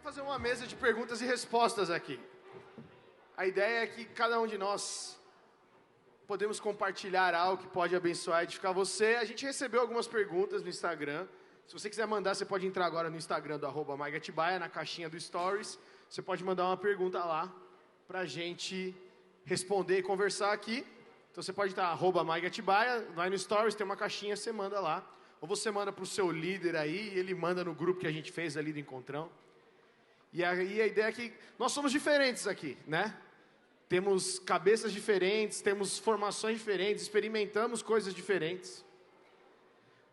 fazer uma mesa de perguntas e respostas aqui. A ideia é que cada um de nós podemos compartilhar algo que pode abençoar e edificar você. A gente recebeu algumas perguntas no Instagram. Se você quiser mandar, você pode entrar agora no Instagram do @MaiGatibaia, na caixinha do Stories. Você pode mandar uma pergunta lá pra gente responder e conversar aqui. Então você pode estar @MaiGatibaia, vai no Stories, tem uma caixinha, você manda lá. Ou você manda pro seu líder aí, e ele manda no grupo que a gente fez ali do Encontrão. E aí a ideia é que nós somos diferentes aqui, né? Temos cabeças diferentes, temos formações diferentes, experimentamos coisas diferentes.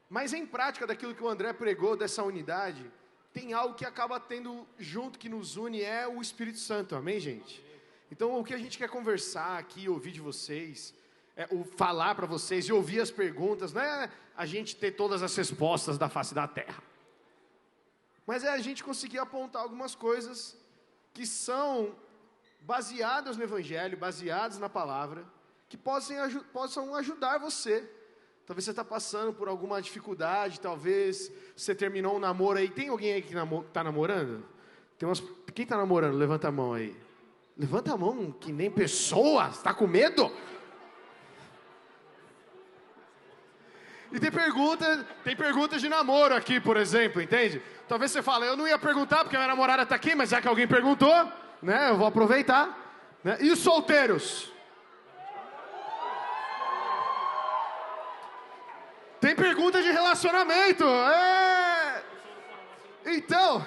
Mas em prática daquilo que o André pregou, dessa unidade, tem algo que acaba tendo junto, que nos une, é o Espírito Santo, amém, gente? Então o que a gente quer conversar aqui, ouvir de vocês, falar para vocês e ouvir as perguntas, não é a gente ter todas as respostas da face da terra. Mas é a gente conseguir apontar algumas coisas que são baseadas no Evangelho, baseadas na palavra, que possam ajudar você. Talvez você está passando por alguma dificuldade, talvez você terminou um namoro aí. Tem alguém aí que está namorando? Quem está namorando? Levanta a mão aí. Levanta a mão, que nem pessoa. Você está com medo? E tem perguntas de namoro aqui, por exemplo, entende? Talvez você fale, eu não ia perguntar porque a minha namorada está aqui, mas já que alguém perguntou, né, eu vou aproveitar. Né? E os solteiros? Tem perguntas de relacionamento. Então,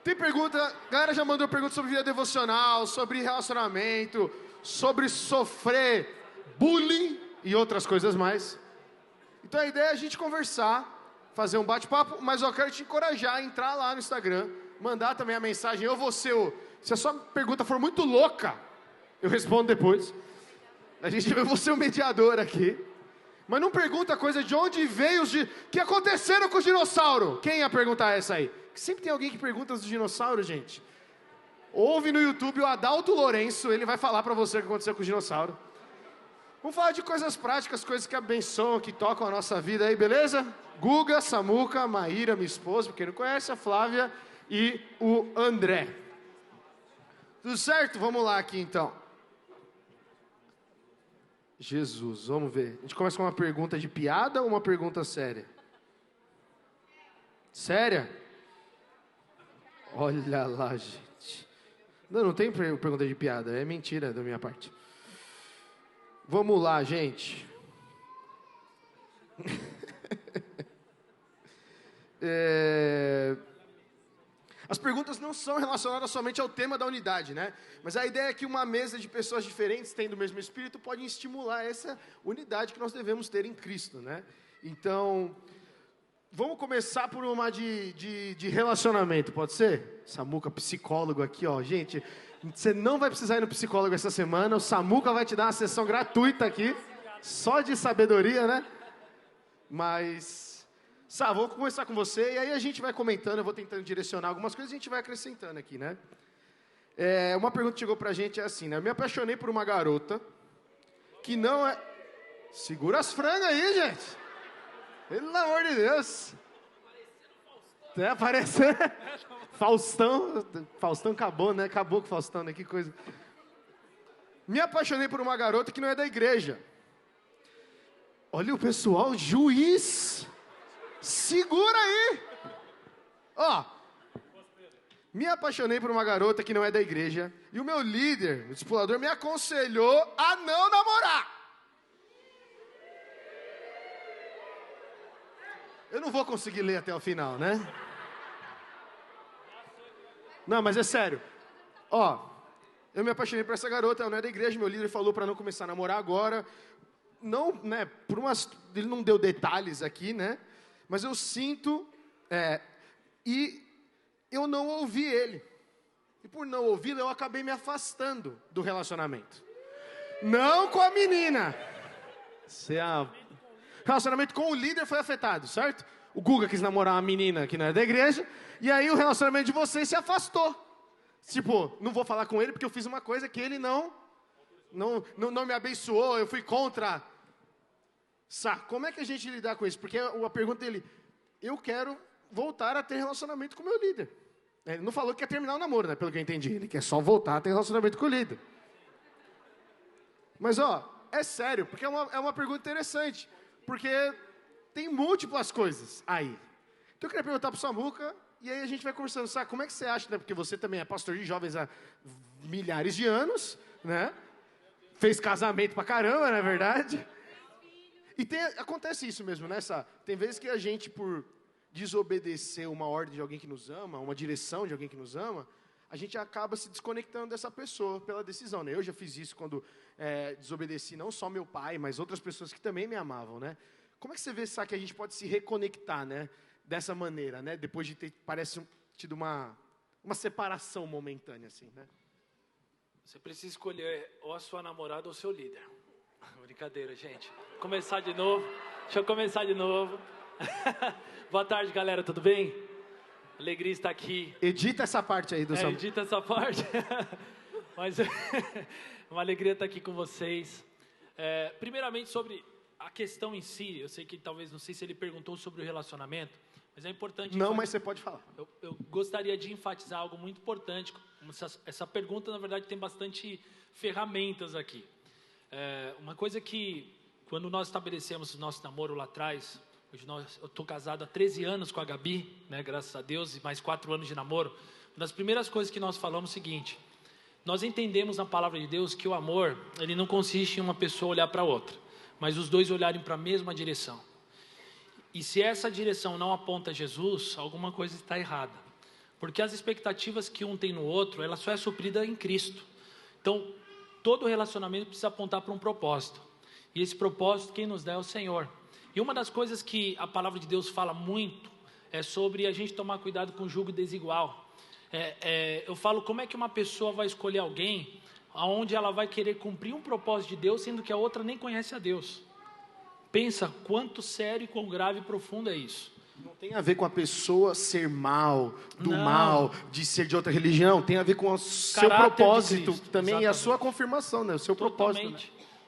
tem pergunta, a galera já mandou perguntas sobre vida devocional, sobre relacionamento, sobre sofrer bullying e outras coisas mais. Então a ideia é a gente conversar, fazer um bate-papo, mas eu quero te encorajar a entrar lá no Instagram, mandar também a mensagem, se a sua pergunta for muito louca, eu respondo depois. Eu vou ser o mediador aqui. Mas não pergunta coisa de onde veio que aconteceram com os dinossauros. Quem ia perguntar essa aí? Sempre tem alguém que pergunta dos dinossauros, gente. Ouve no YouTube o Adalto Lourenço, ele vai falar pra você o que aconteceu com os dinossauros. Vamos falar de coisas práticas, coisas que abençoam, que tocam a nossa vida aí, beleza? Guga, Samuca, Maíra, minha esposa, quem não conhece, a Flávia e o André. Tudo certo? Vamos lá aqui então. Jesus, vamos ver. A gente começa com uma pergunta de piada ou uma pergunta séria? Séria? Olha lá, gente. Não tem pergunta de piada, é mentira da minha parte. Vamos lá, gente. As perguntas não são relacionadas somente ao tema da unidade, né? Mas a ideia é que uma mesa de pessoas diferentes, tendo o mesmo espírito, pode estimular essa unidade que nós devemos ter em Cristo, né? Então, vamos começar por uma de relacionamento, pode ser? Samuca, psicólogo aqui, ó. Gente, você não vai precisar ir no psicólogo essa semana, o Samuca vai te dar uma sessão gratuita aqui, só de sabedoria, né? Mas... vou começar com você, e aí a gente vai comentando, eu vou tentando direcionar algumas coisas e a gente vai acrescentando aqui, né? Uma pergunta que chegou pra gente é assim, né? Eu me apaixonei por uma garota que não é... Segura as frangas aí, gente! Pelo amor de Deus! Tá aparecendo... Faustão acabou, né? Acabou com o Faustão, né? Que coisa... Me apaixonei por uma garota que não é da igreja. Olha o pessoal, juiz... Segura aí! Ó, me apaixonei por uma garota que não é da igreja e o meu líder, o discipulador, me aconselhou a não namorar. Eu não vou conseguir ler até o final, né? Não, mas é sério. Ó, eu me apaixonei por essa garota, ela não é da igreja, meu líder falou para não começar a namorar agora. Não, né, ele não deu detalhes aqui, né? Mas eu sinto, e eu não ouvi ele. E por não ouvi-lo, eu acabei me afastando do relacionamento. Não com a menina. O relacionamento com o líder foi afetado, certo? O Guga quis namorar uma menina que não é da igreja, e aí o relacionamento de vocês se afastou. Tipo, não vou falar com ele porque eu fiz uma coisa que ele não me abençoou, eu fui contra... Como é que a gente lidar com isso? Porque a pergunta dele, eu quero voltar a ter relacionamento com o meu líder. Ele não falou que quer terminar o namoro, né? Pelo que eu entendi. Ele quer só voltar a ter relacionamento com o líder. Mas, é sério, porque é uma pergunta interessante. Porque tem múltiplas coisas aí. Então eu queria perguntar para o Samuca, e aí a gente vai conversando. Sabe, como é que você acha, né? Porque você também é pastor de jovens há milhares de anos, né? Fez casamento pra caramba, não é verdade? E acontece isso mesmo, né? Tem vezes que a gente, por desobedecer uma ordem de alguém que nos ama, uma direção de alguém que nos ama, a gente acaba se desconectando dessa pessoa pela decisão, né? Eu já fiz isso quando desobedeci não só meu pai, mas outras pessoas que também me amavam, né? Como é que você vê, sabe, que a gente pode se reconectar, né? Dessa maneira, né? Depois de ter, tido uma separação momentânea, assim, né? Você precisa escolher ou a sua namorada ou o seu líder. Brincadeira, gente. Começar de novo. Deixa eu começar de novo. Boa tarde, galera. Tudo bem? Alegria estar aqui. Edita essa parte aí do Samuca. Edita essa parte. Mas uma alegria estar aqui com vocês. Primeiramente, sobre a questão em si. Eu sei que talvez, não sei se ele perguntou sobre o relacionamento, mas é importante... Não, mas você pode falar. Eu gostaria de enfatizar algo muito importante. Essa pergunta, na verdade, tem bastante ferramentas aqui. Uma coisa que, quando nós estabelecemos o nosso namoro lá atrás, hoje eu estou casado há 13 anos com a Gabi, né, graças a Deus, e mais 4 anos de namoro. Uma das primeiras coisas que nós falamos é o seguinte: nós entendemos na palavra de Deus que o amor, ele não consiste em uma pessoa olhar para a outra, mas os dois olharem para a mesma direção. E se essa direção não aponta a Jesus, alguma coisa está errada. Porque as expectativas que um tem no outro, ela só é suprida em Cristo. Então, todo relacionamento precisa apontar para um propósito. E esse propósito, quem nos dá é o Senhor. E uma das coisas que a palavra de Deus fala muito, é sobre a gente tomar cuidado com o jugo desigual. Eu falo, como é que uma pessoa vai escolher alguém onde ela vai querer cumprir um propósito de Deus, sendo que a outra nem conhece a Deus? Pensa quanto sério e quão grave e profundo é isso. Não tem a ver com a pessoa ser mal, mal, de ser de outra religião. Tem a ver com o seu propósito também. Exatamente. E a sua confirmação, né? O seu propósito. Né?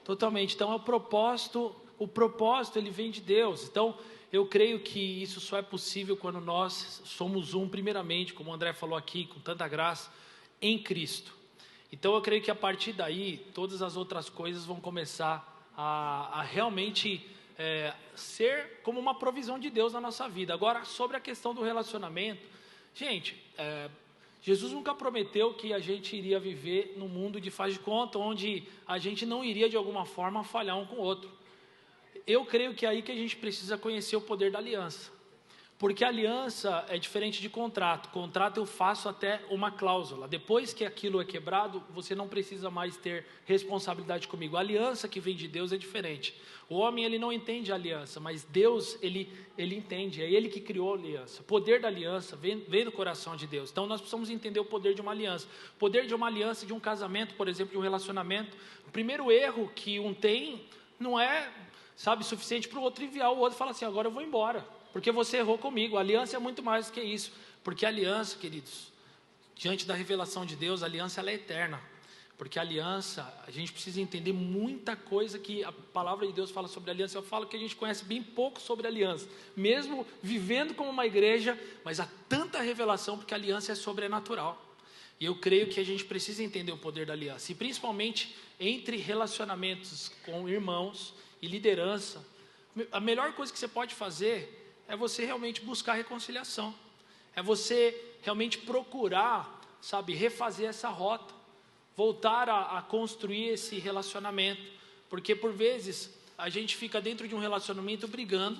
Totalmente. Então, o propósito ele vem de Deus. Então, eu creio que isso só é possível quando nós somos primeiramente, como o André falou aqui, com tanta graça, em Cristo. Então, eu creio que a partir daí, todas as outras coisas vão começar a realmente ser como uma provisão de Deus na nossa vida. Agora, sobre a questão do relacionamento, gente, Jesus nunca prometeu que a gente iria viver num mundo de faz de conta, onde a gente não iria de alguma forma falhar um com o outro. Eu creio que é aí que a gente precisa conhecer o poder da aliança. Porque a aliança é diferente de contrato. Contrato eu faço até uma cláusula. Depois que aquilo é quebrado, você não precisa mais ter responsabilidade comigo. A aliança que vem de Deus é diferente. O homem, ele não entende a aliança, mas Deus, ele entende. É Ele que criou a aliança. O poder da aliança vem do coração de Deus. Então, nós precisamos entender o poder de uma aliança. O poder de uma aliança, de um casamento, por exemplo, de um relacionamento. O primeiro erro que um tem não é, suficiente para o outro enviar o outro e falar assim, agora eu vou embora. Porque você errou comigo. A aliança é muito mais do que isso. Porque a aliança, queridos, diante da revelação de Deus, a aliança ela é eterna. Porque a aliança, a gente precisa entender muita coisa que a palavra de Deus fala sobre a aliança. Eu falo que a gente conhece bem pouco sobre a aliança. Mesmo vivendo como uma igreja, mas há tanta revelação porque a aliança é sobrenatural. E eu creio que a gente precisa entender o poder da aliança. E principalmente entre relacionamentos com irmãos e liderança. A melhor coisa que você pode fazer é você realmente buscar reconciliação. É você realmente procurar, refazer essa rota. Voltar a construir esse relacionamento. Porque por vezes a gente fica dentro de um relacionamento brigando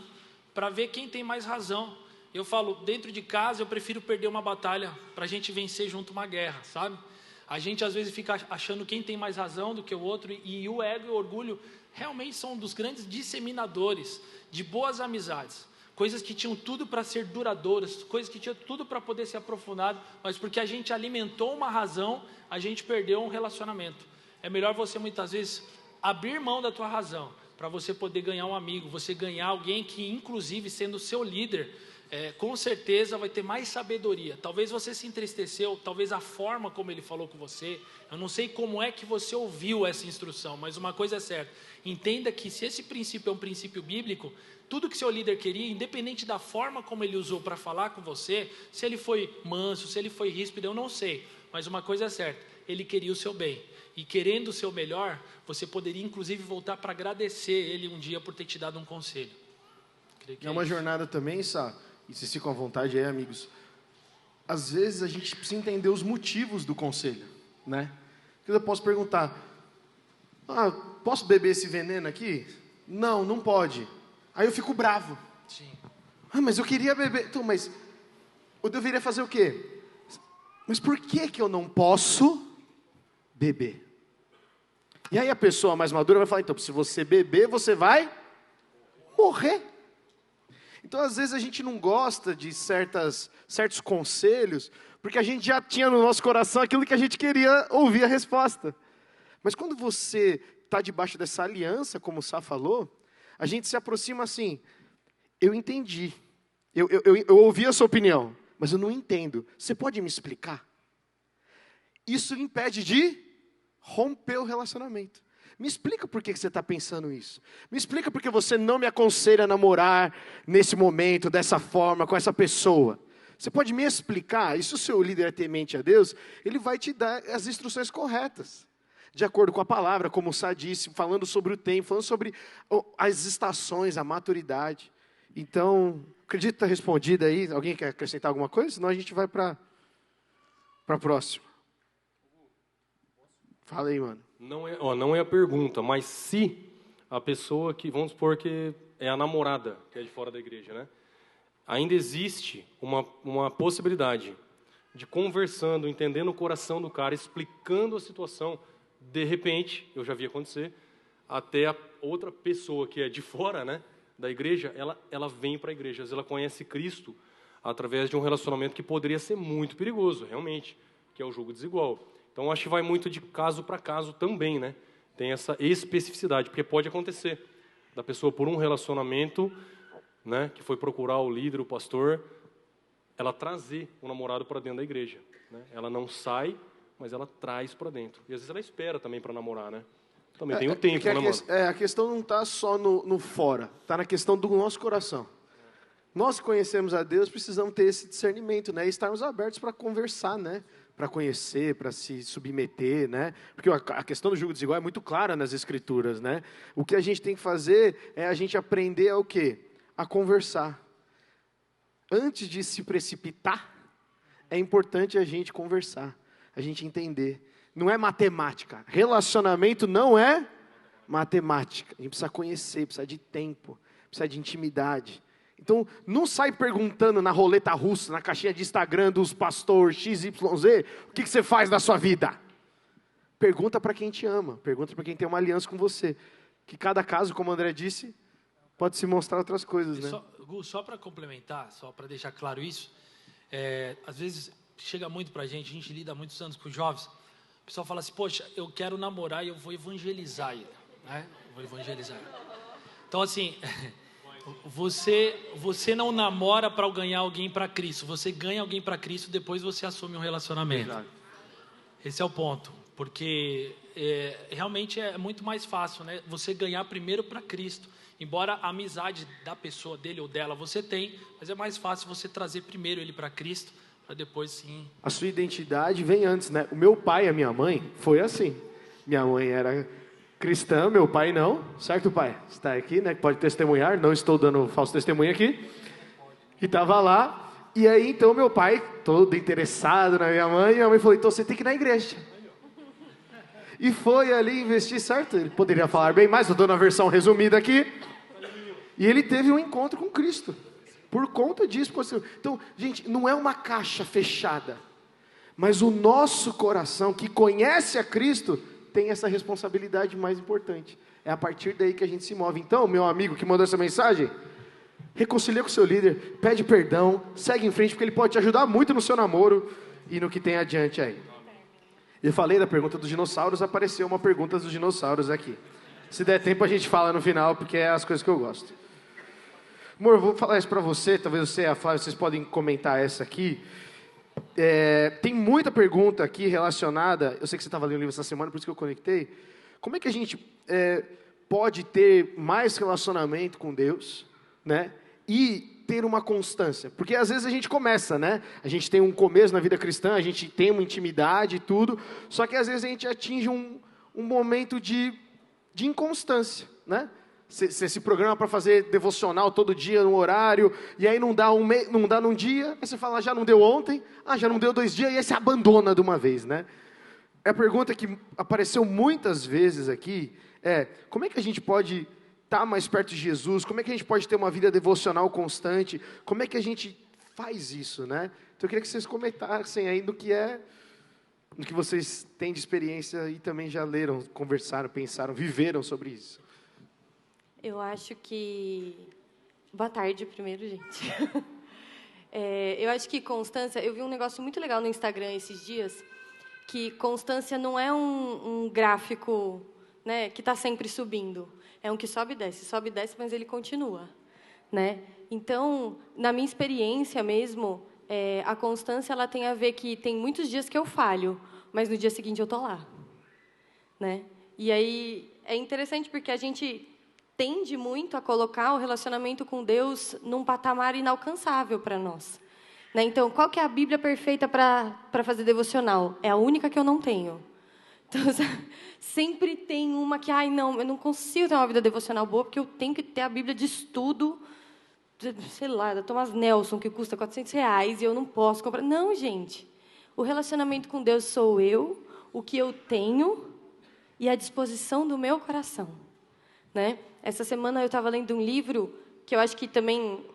para ver quem tem mais razão. Eu falo, dentro de casa eu prefiro perder uma batalha para a gente vencer junto uma guerra, sabe? A gente às vezes fica achando quem tem mais razão do que o outro. E o ego e o orgulho realmente são um dos grandes disseminadores de boas amizades. Coisas que tinham tudo para ser duradouras, coisas que tinham tudo para poder ser aprofundado, mas porque a gente alimentou uma razão, a gente perdeu um relacionamento. É melhor você muitas vezes abrir mão da tua razão, para você poder ganhar um amigo, você ganhar alguém que inclusive sendo seu líder, com certeza vai ter mais sabedoria. Talvez você se entristeceu, talvez a forma como ele falou com você, eu não sei como é que você ouviu essa instrução, mas uma coisa é certa, entenda que se esse princípio é um princípio bíblico, tudo que seu líder queria, independente da forma como ele usou para falar com você, se ele foi manso, se ele foi ríspido, eu não sei, mas uma coisa é certa, ele queria o seu bem, e querendo o seu melhor, você poderia inclusive voltar para agradecer ele um dia por ter te dado um conselho. É uma jornada também, Sá, e vocês ficam à vontade aí, amigos. Às vezes a gente precisa entender os motivos do conselho, né? Porque eu posso perguntar, posso beber esse veneno aqui? Não, não pode. Aí eu fico bravo. Sim. Mas eu queria beber. Então, mas eu deveria fazer o quê? Mas por que eu não posso beber? E aí a pessoa mais madura vai falar, então, se você beber, você vai morrer. Então, às vezes, a gente não gosta de certos conselhos, porque a gente já tinha no nosso coração aquilo que a gente queria ouvir a resposta. Mas quando você está debaixo dessa aliança, como o Sá falou, a gente se aproxima assim, eu entendi, eu ouvi a sua opinião, mas eu não entendo. Você pode me explicar? Isso impede de romper o relacionamento. Me explica por que você está pensando isso. Me explica por que você não me aconselha a namorar nesse momento, dessa forma, com essa pessoa. Você pode me explicar? E se o seu líder é temente a Deus, ele vai te dar as instruções corretas. De acordo com a palavra, como o Sá disse, falando sobre o tempo, falando sobre as estações, a maturidade. Então, acredito que está respondida aí. Alguém quer acrescentar alguma coisa? Senão a gente vai para a próxima. Fala aí, mano. Não é a pergunta, mas se a pessoa que, vamos supor que é a namorada, que é de fora da igreja, né? Ainda existe uma possibilidade de conversando, entendendo o coração do cara, explicando a situação, de repente, eu já vi acontecer, até a outra pessoa que é de fora, né, da igreja, ela vem para a igreja, às vezes ela conhece Cristo através de um relacionamento que poderia ser muito perigoso, realmente, que é o jogo desigual. Então, acho que vai muito de caso para caso também, né? Tem essa especificidade, porque pode acontecer da pessoa, por um relacionamento, né, que foi procurar o líder, o pastor, ela trazer o namorado para dentro da igreja, né? Ela não sai, mas ela traz para dentro. E às vezes ela espera também para namorar, né? Também tem o tempo, né, mano? A questão não está só no fora, está na questão do nosso coração. Nós que conhecemos a Deus, precisamos ter esse discernimento, né? E estarmos abertos para conversar, né? Para conhecer, para se submeter, né? Porque a questão do jugo desigual é muito clara nas Escrituras, né? O que a gente tem que fazer é a gente aprender a o quê? A conversar. Antes de se precipitar, é importante a gente conversar, a gente entender. Não é matemática. Relacionamento não é matemática. A gente precisa conhecer, precisa de tempo, precisa de intimidade. Então, não sai perguntando na roleta russa, na caixinha de Instagram dos pastores XYZ, o que você faz na sua vida? Pergunta para quem te ama, pergunta para quem tem uma aliança com você. Que cada caso, como o André disse, pode se mostrar outras coisas, né? Só para complementar, só para deixar claro isso, às vezes chega muito para a gente lida há muitos anos com jovens, o pessoal fala assim, poxa, eu quero namorar e eu vou evangelizar ele, né? Vou evangelizar. Então, assim... Você não namora para ganhar alguém para Cristo. Você ganha alguém para Cristo, depois você assume um relacionamento. Exato. Esse é o ponto. Porque realmente é muito mais fácil, né? Você ganhar primeiro para Cristo. Embora a amizade da pessoa, dele ou dela, você tem, mas é mais fácil você trazer primeiro ele para Cristo, para depois sim... A sua identidade vem antes, né? O meu pai e a minha mãe foi assim. Minha mãe era... cristã, meu pai não, certo, pai? Você está aqui, né? Pode testemunhar, não estou dando falso testemunho aqui. E estava lá, e aí então meu pai, todo interessado na minha mãe, e a mãe falou, então você tem que ir na igreja. E foi ali investir, certo? Ele poderia falar bem mais, eu estou na versão resumida aqui. E ele teve um encontro com Cristo, por conta disso. Então, gente, não é uma caixa fechada, mas o nosso coração, que conhece a Cristo, tem essa responsabilidade mais importante. É a partir daí que a gente se move. Então, meu amigo que mandou essa mensagem, reconcilia com o seu líder, pede perdão, segue em frente, porque ele pode te ajudar muito no seu namoro e no que tem adiante aí. Eu falei da pergunta dos dinossauros, apareceu uma pergunta dos dinossauros aqui. Se der tempo a gente fala no final, porque é as coisas que eu gosto. Amor, eu vou falar isso para você, talvez você e a Flávia, vocês podem comentar essa aqui. Tem muita pergunta aqui relacionada, eu sei que você estava lendo o livro essa semana, por isso que eu conectei. Como é que a gente pode ter mais relacionamento com Deus, né? E ter uma constância? Porque às vezes a gente começa, né? A gente tem um começo na vida cristã, a gente tem uma intimidade e tudo, só que às vezes a gente atinge um momento de inconstância, né? Você se programa para fazer devocional todo dia, no horário, e aí não dá num dia, aí você fala, já não deu ontem, já não deu 2 dias, e aí você abandona de uma vez, né? A pergunta que apareceu muitas vezes aqui como é que a gente pode estar mais perto de Jesus? Como é que a gente pode ter uma vida devocional constante? Como é que a gente faz isso, né? Então eu queria que vocês comentassem aí no que vocês têm de experiência e também já leram, conversaram, pensaram, viveram sobre isso. Eu acho que... Boa tarde, primeiro, gente. Eu acho que constância... Eu vi um negócio muito legal no Instagram esses dias, que constância não é um gráfico, né, que está sempre subindo. É um que sobe e desce, mas ele continua, né? Então, na minha experiência mesmo, a constância ela tem a ver que tem muitos dias que eu falho, mas no dia seguinte eu estou lá, né? E aí é interessante porque a gente tende muito a colocar o relacionamento com Deus num patamar inalcançável para nós, né? Então, qual que é a Bíblia perfeita para fazer devocional? É a única que eu não tenho. Então, sempre tem uma que, não, eu não consigo ter uma vida devocional boa porque eu tenho que ter a Bíblia de estudo, sei lá, da Thomas Nelson, que custa R$400 e eu não posso comprar. Não, gente. O relacionamento com Deus sou eu, o que eu tenho e a disposição do meu coração, né? Essa semana eu estava lendo um livro que eu acho que também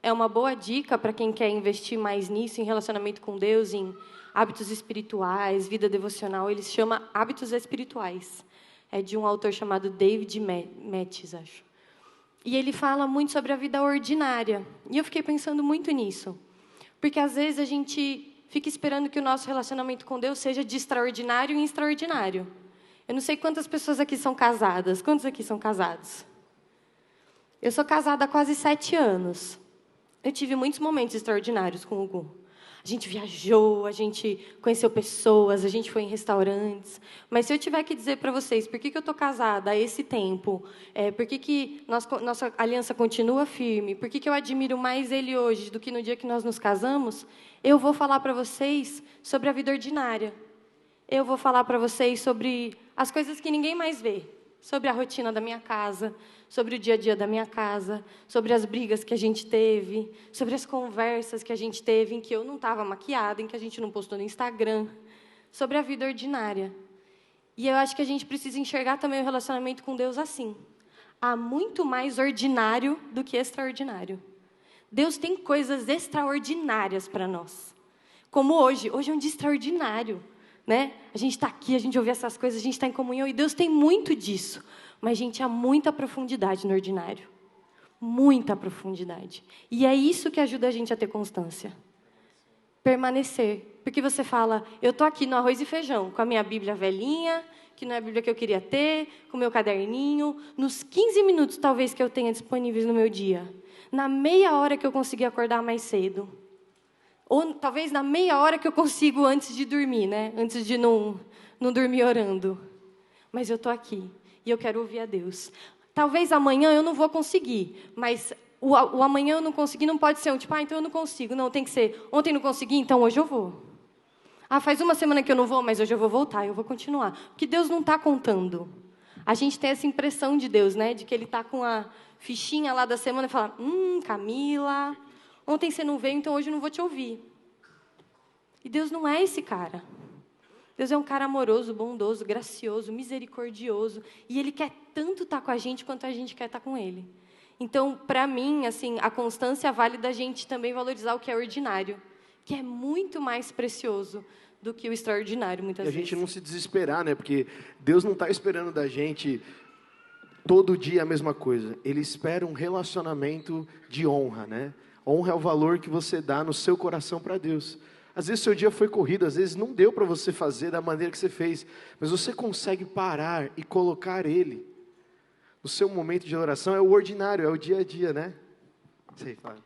é uma boa dica para quem quer investir mais nisso, em relacionamento com Deus, em hábitos espirituais, vida devocional. Ele se chama Hábitos Espirituais. É de um autor chamado David Mattes, acho. E ele fala muito sobre a vida ordinária. E eu fiquei pensando muito nisso. Porque, às vezes, a gente fica esperando que o nosso relacionamento com Deus seja de extraordinário em extraordinário. Eu não sei quantas pessoas aqui são casadas. Quantos aqui são casados? Eu sou casada há quase 7 anos. Eu tive muitos momentos extraordinários com o Hugo. A gente viajou, a gente conheceu pessoas, a gente foi em restaurantes. Mas se eu tiver que dizer para vocês por que eu estou casada há esse tempo, por que nossa aliança continua firme, por que eu admiro mais ele hoje do que no dia que nós nos casamos, eu vou falar para vocês sobre a vida ordinária. Eu vou falar para vocês sobre as coisas que ninguém mais vê. Sobre a rotina da minha casa, sobre o dia a dia da minha casa, sobre as brigas que a gente teve, sobre as conversas que a gente teve em que eu não estava maquiada, em que a gente não postou no Instagram, sobre a vida ordinária. E eu acho que a gente precisa enxergar também o relacionamento com Deus assim. Há muito mais ordinário do que extraordinário. Deus tem coisas extraordinárias para nós. Como hoje. Hoje é um dia extraordinário, né? A gente está aqui, a gente ouve essas coisas, a gente está em comunhão, e Deus tem muito disso. Mas, gente, há muita profundidade no ordinário. Muita profundidade. E é isso que ajuda a gente a ter constância. Permanecer. Porque você fala, eu estou aqui no arroz e feijão, com a minha Bíblia velhinha, que não é a Bíblia que eu queria ter, com o meu caderninho, nos 15 minutos, talvez, que eu tenha disponíveis no meu dia. Na meia hora que eu conseguir acordar mais cedo. Ou talvez na meia hora que eu consigo antes de dormir, né? Antes de não dormir orando. Mas eu estou aqui e eu quero ouvir a Deus. Talvez amanhã eu não vou conseguir, mas o amanhã eu não conseguir não pode ser então eu não consigo. Não, tem que ser, ontem não consegui, então hoje eu vou. Faz 1 semana que eu não vou, mas hoje eu vou voltar, eu vou continuar. Porque Deus não está contando. A gente tem essa impressão de Deus, né? De que Ele está com a fichinha lá da semana e fala, Camila... Ontem você não veio, então hoje eu não vou te ouvir. E Deus não é esse cara. Deus é um cara amoroso, bondoso, gracioso, misericordioso. E Ele quer tanto estar com a gente quanto a gente quer estar com Ele. Então, para mim, assim, a constância vale da gente também valorizar o que é ordinário, que é muito mais precioso do que o extraordinário, muitas vezes. E a gente não se desesperar, né? Porque Deus não está esperando da gente todo dia a mesma coisa. Ele espera um relacionamento de honra, né? Honra é o valor que você dá no seu coração para Deus. Às vezes seu dia foi corrido, às vezes não deu para você fazer da maneira que você fez, mas você consegue parar e colocar Ele. O seu momento de oração é o ordinário, é o dia a dia, né? Sei, Flávia.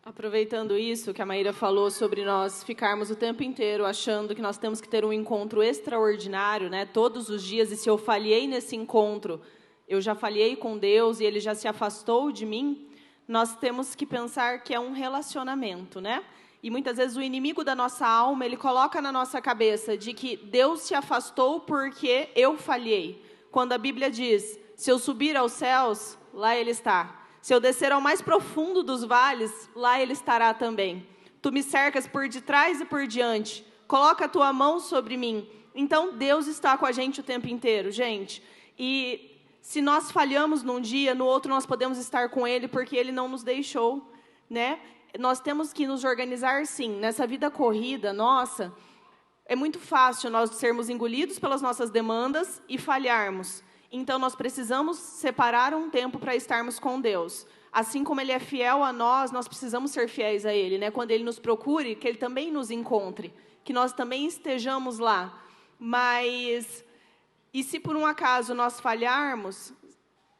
Aproveitando isso que a Maíra falou sobre nós ficarmos o tempo inteiro achando que nós temos que ter um encontro extraordinário, né, todos os dias, e se eu falhei nesse encontro, eu já falhei com Deus e Ele já se afastou de mim, nós temos que pensar que é um relacionamento, né? E muitas vezes o inimigo da nossa alma, ele coloca na nossa cabeça de que Deus se afastou porque eu falhei. Quando a Bíblia diz, se eu subir aos céus, lá Ele está. Se eu descer ao mais profundo dos vales, lá Ele estará também. Tu me cercas por detrás e por diante. Coloca a tua mão sobre mim. Então, Deus está com a gente o tempo inteiro, gente. E se nós falhamos num dia, no outro nós podemos estar com Ele, porque Ele não nos deixou, né? Nós temos que nos organizar, sim. Nessa vida corrida, nossa, é muito fácil nós sermos engolidos pelas nossas demandas e falharmos. Então, nós precisamos separar um tempo para estarmos com Deus. Assim como Ele é fiel a nós, nós precisamos ser fiéis a Ele, né? Quando Ele nos procure, que Ele também nos encontre, que nós também estejamos lá. Mas, e se por um acaso nós falharmos,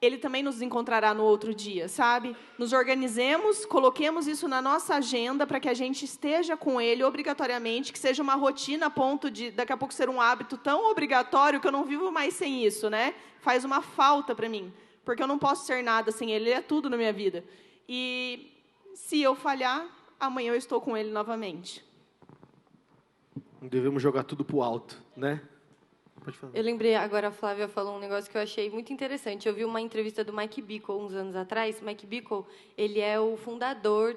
Ele também nos encontrará no outro dia, sabe? Nos organizemos, coloquemos isso na nossa agenda para que a gente esteja com Ele obrigatoriamente, que seja uma rotina a ponto de, daqui a pouco, ser um hábito tão obrigatório que eu não vivo mais sem isso, né? Faz uma falta para mim, porque eu não posso ser nada sem Ele, Ele é tudo na minha vida. E se eu falhar, amanhã eu estou com Ele novamente. Não devemos jogar tudo pro alto, né? Pode falar. Eu lembrei, agora a Flávia falou um negócio que eu achei muito interessante. Eu vi uma entrevista do Mike Bickle uns anos atrás. Mike Bickle, ele é o fundador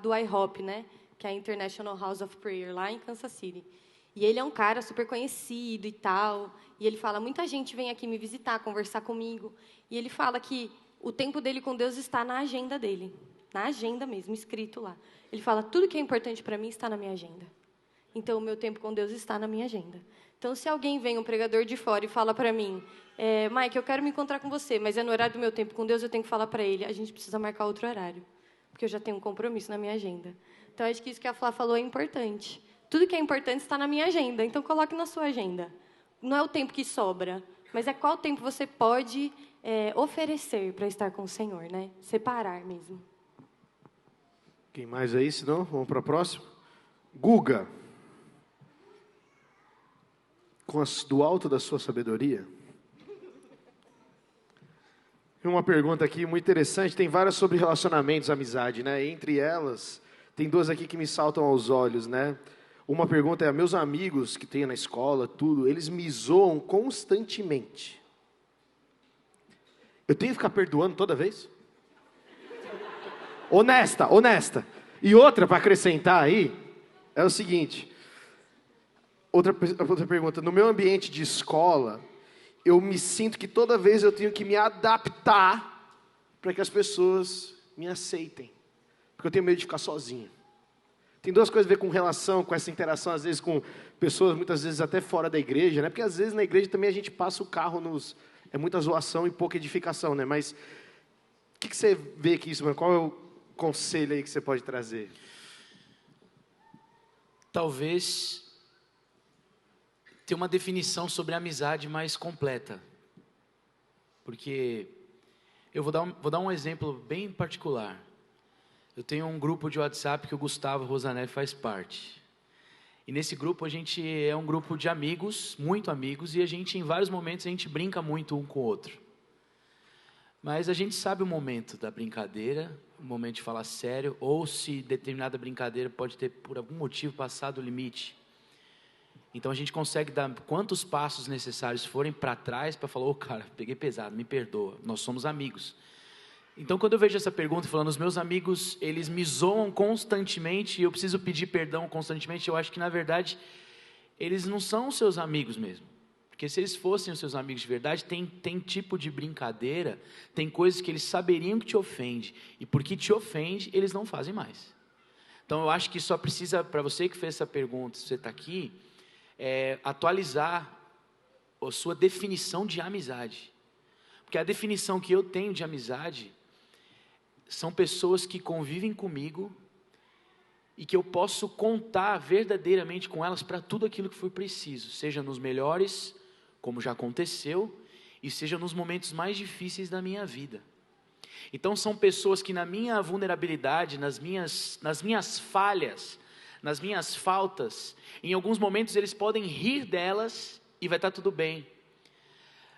do IHOP, né? Que é a International House of Prayer, lá em Kansas City. E ele é um cara super conhecido e tal. E ele fala, muita gente vem aqui me visitar, conversar comigo. E ele fala que o tempo dele com Deus está na agenda dele. Na agenda mesmo, escrito lá. Ele fala, tudo que é importante para mim está na minha agenda. Então, o meu tempo com Deus está na minha agenda. Então, se alguém vem, um pregador de fora, e fala para mim, Mike, eu quero me encontrar com você, mas é no horário do meu tempo com Deus, eu tenho que falar para ele, a gente precisa marcar outro horário, porque eu já tenho um compromisso na minha agenda. Então, acho que isso que a Flá falou é importante. Tudo que é importante está na minha agenda, então coloque na sua agenda. Não é o tempo que sobra, mas é qual tempo você pode oferecer para estar com o Senhor, né? Separar mesmo. Quem mais aí? Se não, vamos para o próximo. Guga. Do alto da sua sabedoria. Tem uma pergunta aqui muito interessante. Tem várias sobre relacionamentos, amizade, né? Entre elas, tem duas aqui que me saltam aos olhos, né? Uma pergunta é, meus amigos que tem na escola, tudo, eles me zoam constantemente. Eu tenho que ficar perdoando toda vez? Honesta. E outra, para acrescentar aí, é o seguinte. Outra pergunta. No meu ambiente de escola, eu me sinto que toda vez eu tenho que me adaptar para que as pessoas me aceitem. Porque eu tenho medo de ficar sozinho. Tem duas coisas a ver com relação, com essa interação, às vezes, com pessoas, muitas vezes até fora da igreja, né? Porque às vezes na igreja também a gente passa o carro nos... É muita zoação e pouca edificação, né? Mas o que você vê aqui, isso, qual é o conselho aí que você pode trazer? Talvez ter uma definição sobre a amizade mais completa. Porque eu vou dar um exemplo bem particular. Eu tenho um grupo de WhatsApp que o Gustavo Rosanelli faz parte. E nesse grupo a gente é um grupo de amigos, muito amigos, e a gente, em vários momentos, a gente brinca muito um com o outro. Mas a gente sabe o momento da brincadeira, o momento de falar sério, ou se determinada brincadeira pode ter, por algum motivo, passado o limite. Então a gente consegue dar quantos passos necessários forem para trás para falar, cara, peguei pesado, me perdoa, nós somos amigos. Então, quando eu vejo essa pergunta falando, os meus amigos, eles me zoam constantemente e eu preciso pedir perdão constantemente, eu acho que, na verdade, eles não são os seus amigos mesmo. Porque se eles fossem os seus amigos de verdade, tem tipo de brincadeira, tem coisas que eles saberiam que te ofende, e porque te ofende, eles não fazem mais. Então, eu acho que só precisa, para você que fez essa pergunta, se você está aqui, atualizar a sua definição de amizade. Porque a definição que eu tenho de amizade são pessoas que convivem comigo e que eu posso contar verdadeiramente com elas para tudo aquilo que for preciso, seja nos melhores, como já aconteceu, e seja nos momentos mais difíceis da minha vida. Então são pessoas que na minha vulnerabilidade, nas minhas falhas, nas minhas faltas, em alguns momentos eles podem rir delas e vai estar tudo bem.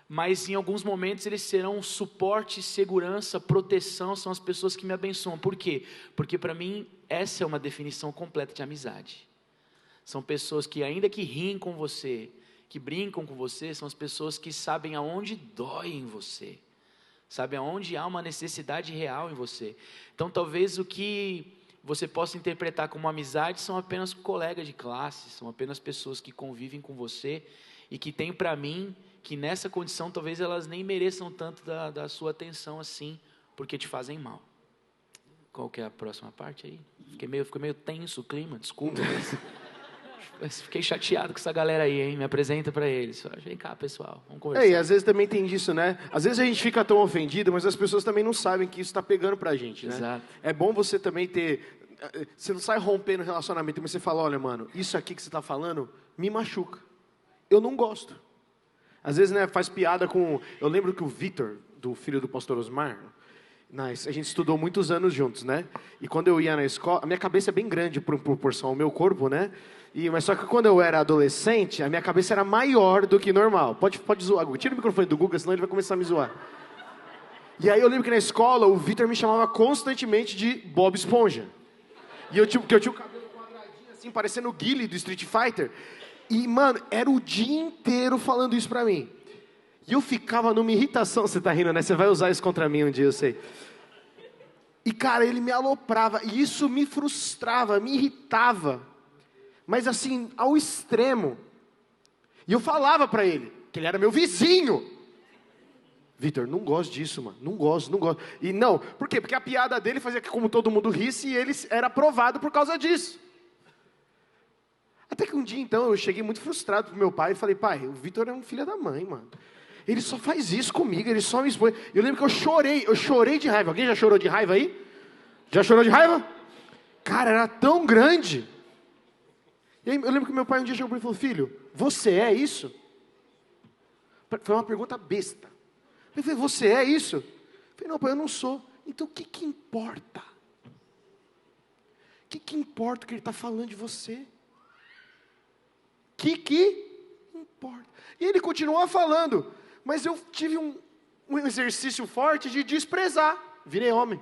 Mas em alguns momentos eles serão suporte, segurança, proteção, são as pessoas que me abençoam. Por quê? Porque para mim essa é uma definição completa de amizade. São pessoas que ainda que riem com você, que brincam com você, são as pessoas que sabem aonde dói em você. Sabem aonde há uma necessidade real em você. Então talvez o que você possa interpretar como amizade são apenas colegas de classe, são apenas pessoas que convivem com você e que têm para mim que nessa condição talvez elas nem mereçam tanto da sua atenção assim, porque te fazem mal. Qual que é a próxima parte aí? Ficou meio tenso o clima, desculpa. Mas fiquei chateado com essa galera aí, hein? Me apresenta para eles. Vem cá, pessoal, vamos conversar. E às vezes também tem disso, né? Às vezes a gente fica tão ofendido, mas as pessoas também não sabem que isso está pegando pra gente, né? Exato. É bom você também ter... Você não sai rompendo o relacionamento, mas você fala, olha, mano, isso aqui que você está falando me machuca. Eu não gosto. Às vezes, né, faz piada com... Eu lembro que o Vitor, do filho do pastor Osmar, a gente estudou muitos anos juntos, né? E quando eu ia na escola, a minha cabeça é bem grande por proporção ao meu corpo, né? Mas só que quando eu era adolescente, a minha cabeça era maior do que normal. Pode zoar, Guga. Tira o microfone do Guga, senão ele vai começar a me zoar. E aí eu lembro que na escola, o Vitor me chamava constantemente de Bob Esponja. E eu tinha o cabelo quadradinho, assim, parecendo o Guile do Street Fighter. E, mano, era o dia inteiro falando isso pra mim. E eu ficava numa irritação. Você tá rindo, né? Você vai usar isso contra mim um dia, eu sei. E, cara, ele me aloprava. E isso me frustrava, me irritava. Mas, assim, ao extremo. E eu falava pra ele, que ele era meu vizinho. Vitor, não gosto disso, mano. Não gosto. E não, por quê? Porque a piada dele fazia que como todo mundo risse e ele era aprovado por causa disso. Até que um dia, então, eu cheguei muito frustrado pro meu pai e falei, pai, o Vitor é um filho da mãe, mano. Ele só faz isso comigo, ele só me expõe. Eu lembro que eu chorei de raiva. Alguém já chorou de raiva aí? Já chorou de raiva? Cara, era tão grande. E aí, eu lembro que meu pai um dia chegou para mim e falou, filho, você é isso? Foi uma pergunta besta. Eu falei, você é isso? Eu falei, não, pai, eu não sou. Então, o que importa? O que importa que ele está falando de você? Que importa? E ele continuou falando, mas eu tive um exercício forte de desprezar. Virei homem.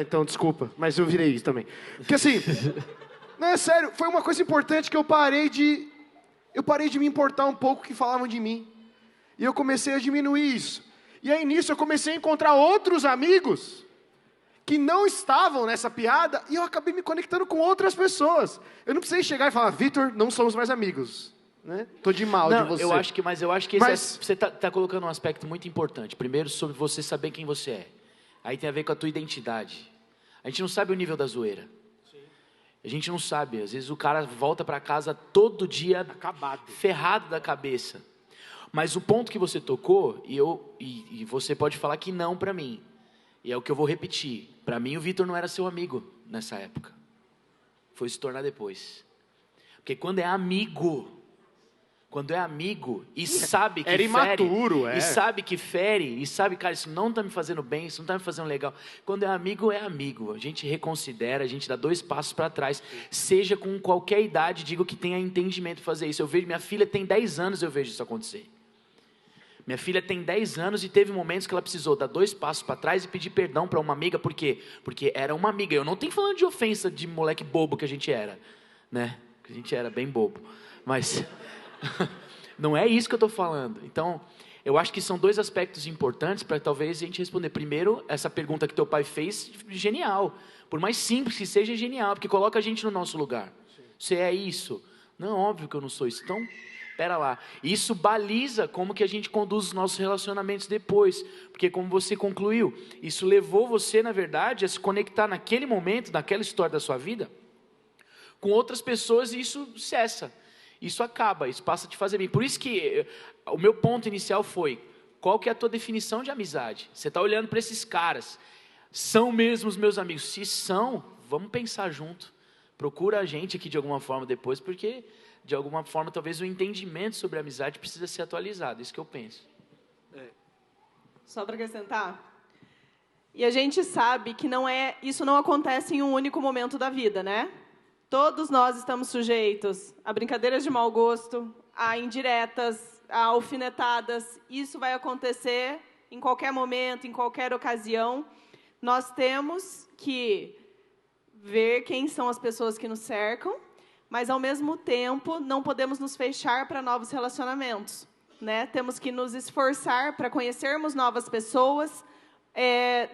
Então desculpa, mas eu virei isso também. Porque assim, não é sério, foi uma coisa importante que eu parei de me importar um pouco que falavam de mim. E eu comecei a diminuir isso. E aí nisso eu comecei a encontrar outros amigos que não estavam nessa piada, e eu acabei me conectando com outras pessoas. Eu não precisei chegar e falar, Vitor, não somos mais amigos. Né? Tô de mal de você. Eu acho que você está colocando um aspecto muito importante. Primeiro, sobre você saber quem você é. Aí tem a ver com a tua identidade. A gente não sabe o nível da zoeira. Sim. A gente não sabe. Às vezes o cara volta para casa todo dia acabado, ferrado da cabeça. Mas o ponto que você tocou, e você pode falar que não para mim. E é o que eu vou repetir. Para mim, o Vitor não era seu amigo nessa época. Foi se tornar depois. Porque quando é amigo e sabe que era imaturo, fere, e sabe que fere, e sabe, cara, isso não está me fazendo bem, isso não está me fazendo legal. Quando é amigo, a gente reconsidera, a gente dá 2 passos para trás. Seja com qualquer idade, digo que tenha entendimento de fazer isso. Eu vejo, minha filha tem 10 anos, eu vejo isso acontecer. Minha filha tem 10 anos e teve momentos que ela precisou dar 2 passos para trás e pedir perdão para uma amiga. Por quê? Porque era uma amiga. Eu não tenho falando de ofensa de moleque bobo que a gente era, né? Que a gente era bem bobo. Mas não é isso que eu estou falando. Então, eu acho que são 2 aspectos importantes para talvez a gente responder. Primeiro, essa pergunta que teu pai fez, genial. Por mais simples que seja, genial, porque coloca a gente no nosso lugar. Sim. Você é isso? Não, óbvio que eu não sou isso. Então, pera lá. Isso baliza como que a gente conduz os nossos relacionamentos depois. Porque como você concluiu, isso levou você, na verdade, a se conectar naquele momento, naquela história da sua vida, com outras pessoas, e isso cessa. Isso acaba, isso passa a te fazer bem. Por isso que o meu ponto inicial foi, qual que é a tua definição de amizade? Você está olhando para esses caras, são mesmo os meus amigos? Se são, vamos pensar junto. Procura a gente aqui de alguma forma depois, porque de alguma forma talvez o entendimento sobre a amizade precisa ser atualizado, isso que eu penso. Só para acrescentar. E a gente sabe que isso não acontece em um único momento da vida, né? Todos nós estamos sujeitos a brincadeiras de mau gosto, a indiretas, a alfinetadas. Isso vai acontecer em qualquer momento, em qualquer ocasião. Nós temos que ver quem são as pessoas que nos cercam, mas, ao mesmo tempo, não podemos nos fechar para novos relacionamentos, né? Temos que nos esforçar para conhecermos novas pessoas.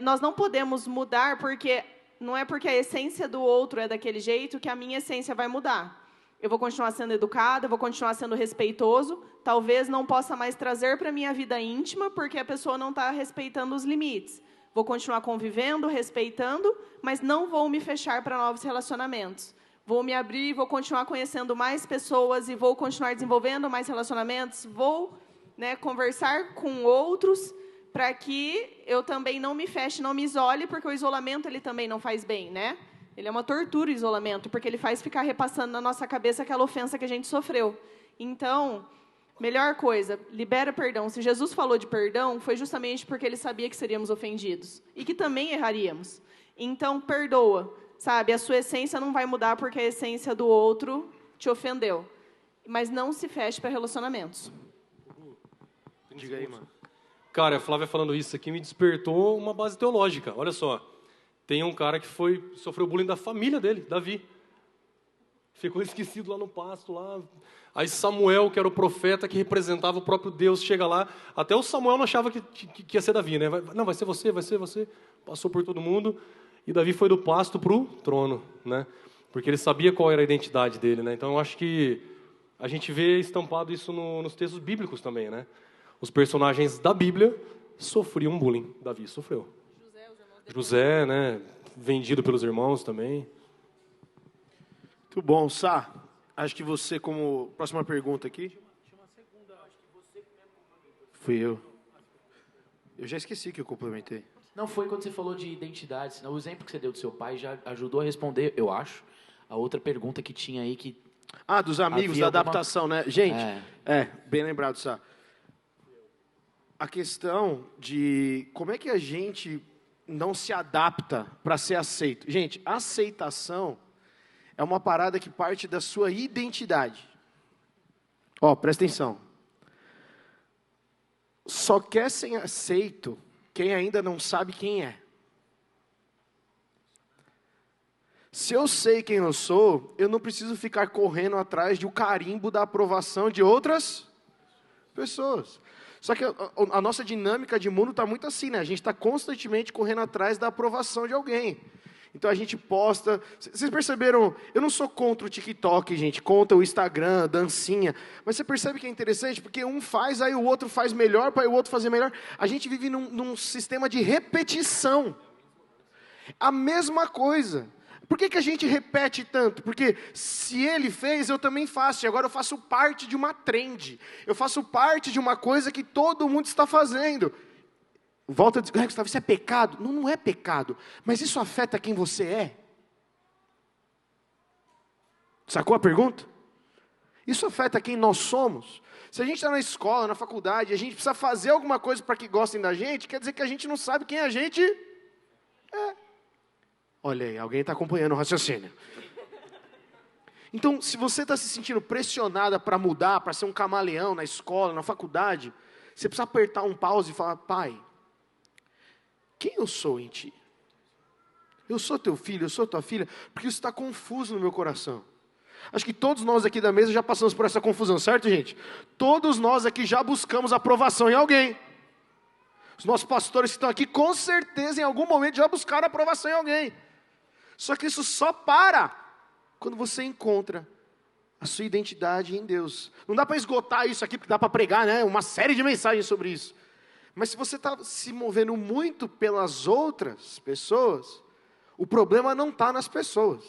Nós não podemos mudar, porque não é porque a essência do outro é daquele jeito que a minha essência vai mudar. Eu vou continuar sendo educada, eu vou continuar sendo respeitoso, talvez não possa mais trazer para a minha vida íntima, porque a pessoa não está respeitando os limites. Vou continuar convivendo, respeitando, mas não vou me fechar para novos relacionamentos. Vou me abrir, vou continuar conhecendo mais pessoas e vou continuar desenvolvendo mais relacionamentos. Vou, né, conversar com outros para que eu também não me feche, não me isole, porque o isolamento ele também não faz bem, né? Ele é uma tortura, o isolamento, porque ele faz ficar repassando na nossa cabeça aquela ofensa que a gente sofreu. Então, melhor coisa, libera perdão. Se Jesus falou de perdão, foi justamente porque ele sabia que seríamos ofendidos e que também erraríamos. Então, perdoa, sabe? A sua essência não vai mudar porque a essência do outro te ofendeu. Mas não se feche para relacionamentos. Diga aí, mano. Cara, a Flávia falando isso aqui me despertou uma base teológica. Olha só, tem um cara que sofreu bullying da família dele, Davi. Ficou esquecido lá no pasto, lá. Aí Samuel, que era o profeta que representava o próprio Deus, chega lá. Até o Samuel não achava que ia ser Davi, né? Não, vai ser você, vai ser você. Passou por todo mundo. E Davi foi do pasto para o trono, né? Porque ele sabia qual era a identidade dele, né? Então eu acho que a gente vê estampado isso nos textos bíblicos também, né? Os personagens da Bíblia sofriam bullying. Davi sofreu. José, né? Vendido pelos irmãos também. Muito bom, Sá. Acho que você, como próxima pergunta aqui. Fui eu. Eu já esqueci que eu complementei. Não, foi quando você falou de identidade. O exemplo que você deu do seu pai já ajudou a responder, eu acho, a outra pergunta que tinha aí que... Ah, dos amigos, da adaptação, né? Gente, bem lembrado, Sá. A questão de como é que a gente não se adapta para ser aceito. Gente, aceitação é uma parada que parte da sua identidade. Ó, presta atenção. Só quer ser aceito quem ainda não sabe quem é. Se eu sei quem eu sou, eu não preciso ficar correndo atrás de um carimbo da aprovação de outras pessoas. Só que a nossa dinâmica de mundo está muito assim, né? A gente está constantemente correndo atrás da aprovação de alguém. Então a gente posta... Vocês perceberam? Eu não sou contra o TikTok, gente, contra o Instagram, dancinha. Mas você percebe que é interessante? Porque um faz, aí o outro faz melhor, para o outro fazer melhor. A gente vive num sistema de repetição. A mesma coisa. Por que a gente repete tanto? Porque se ele fez, eu também faço. E agora eu faço parte de uma trend. Eu faço parte de uma coisa que todo mundo está fazendo. Volta a dizer, Gustavo, isso é pecado? Não, não é pecado. Mas isso afeta quem você é? Sacou a pergunta? Isso afeta quem nós somos? Se a gente está na escola, na faculdade, e a gente precisa fazer alguma coisa para que gostem da gente, quer dizer que a gente não sabe quem a gente é. Olha aí, alguém está acompanhando o raciocínio. Então, se você está se sentindo pressionada para mudar, para ser um camaleão na escola, na faculdade, você precisa apertar um pause e falar, pai, quem eu sou em ti? Eu sou teu filho, eu sou tua filha, porque isso está confuso no meu coração. Acho que todos nós aqui da mesa já passamos por essa confusão, certo, gente? Todos nós aqui já buscamos aprovação em alguém. Os nossos pastores que estão aqui, com certeza, em algum momento já buscaram aprovação em alguém. Só que isso só para quando você encontra a sua identidade em Deus. Não dá para esgotar isso aqui, porque dá para pregar, né? Uma série de mensagens sobre isso. Mas se você está se movendo muito pelas outras pessoas, o problema não está nas pessoas.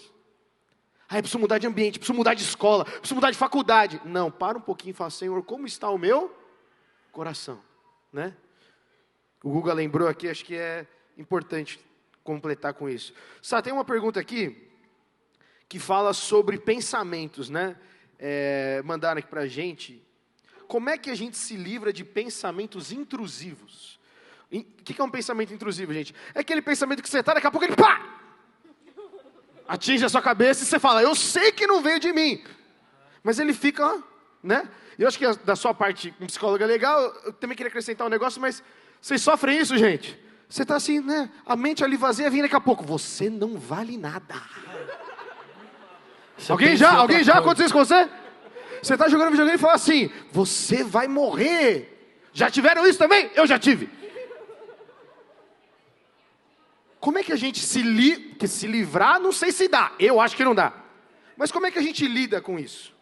Ah, eu preciso mudar de ambiente, preciso mudar de escola, preciso mudar de faculdade. Não, para um pouquinho e fala, Senhor, como está o meu coração? Né? O Guga lembrou aqui, acho que é importante completar com isso. Sá, tem uma pergunta aqui que fala sobre pensamentos, né? Mandaram aqui para a gente. Como é que a gente se livra de pensamentos intrusivos? O que é um pensamento intrusivo, gente? É aquele pensamento que você está, daqui a pouco ele pá! Atinge a sua cabeça e você fala, eu sei que não veio de mim. Mas ele fica lá, né? E eu acho que da sua parte, um psicólogo é legal, eu também queria acrescentar um negócio, mas vocês sofrem isso, gente? Você está assim, né? A mente ali vazia, vem daqui a pouco. Você não vale nada. Alguém já aconteceu isso com você? Você está jogando videogame e fala assim, você vai morrer. Já tiveram isso também? Eu já tive. Como é que a gente se livrar, não sei se dá, eu acho que não dá. Mas como é que a gente lida com isso?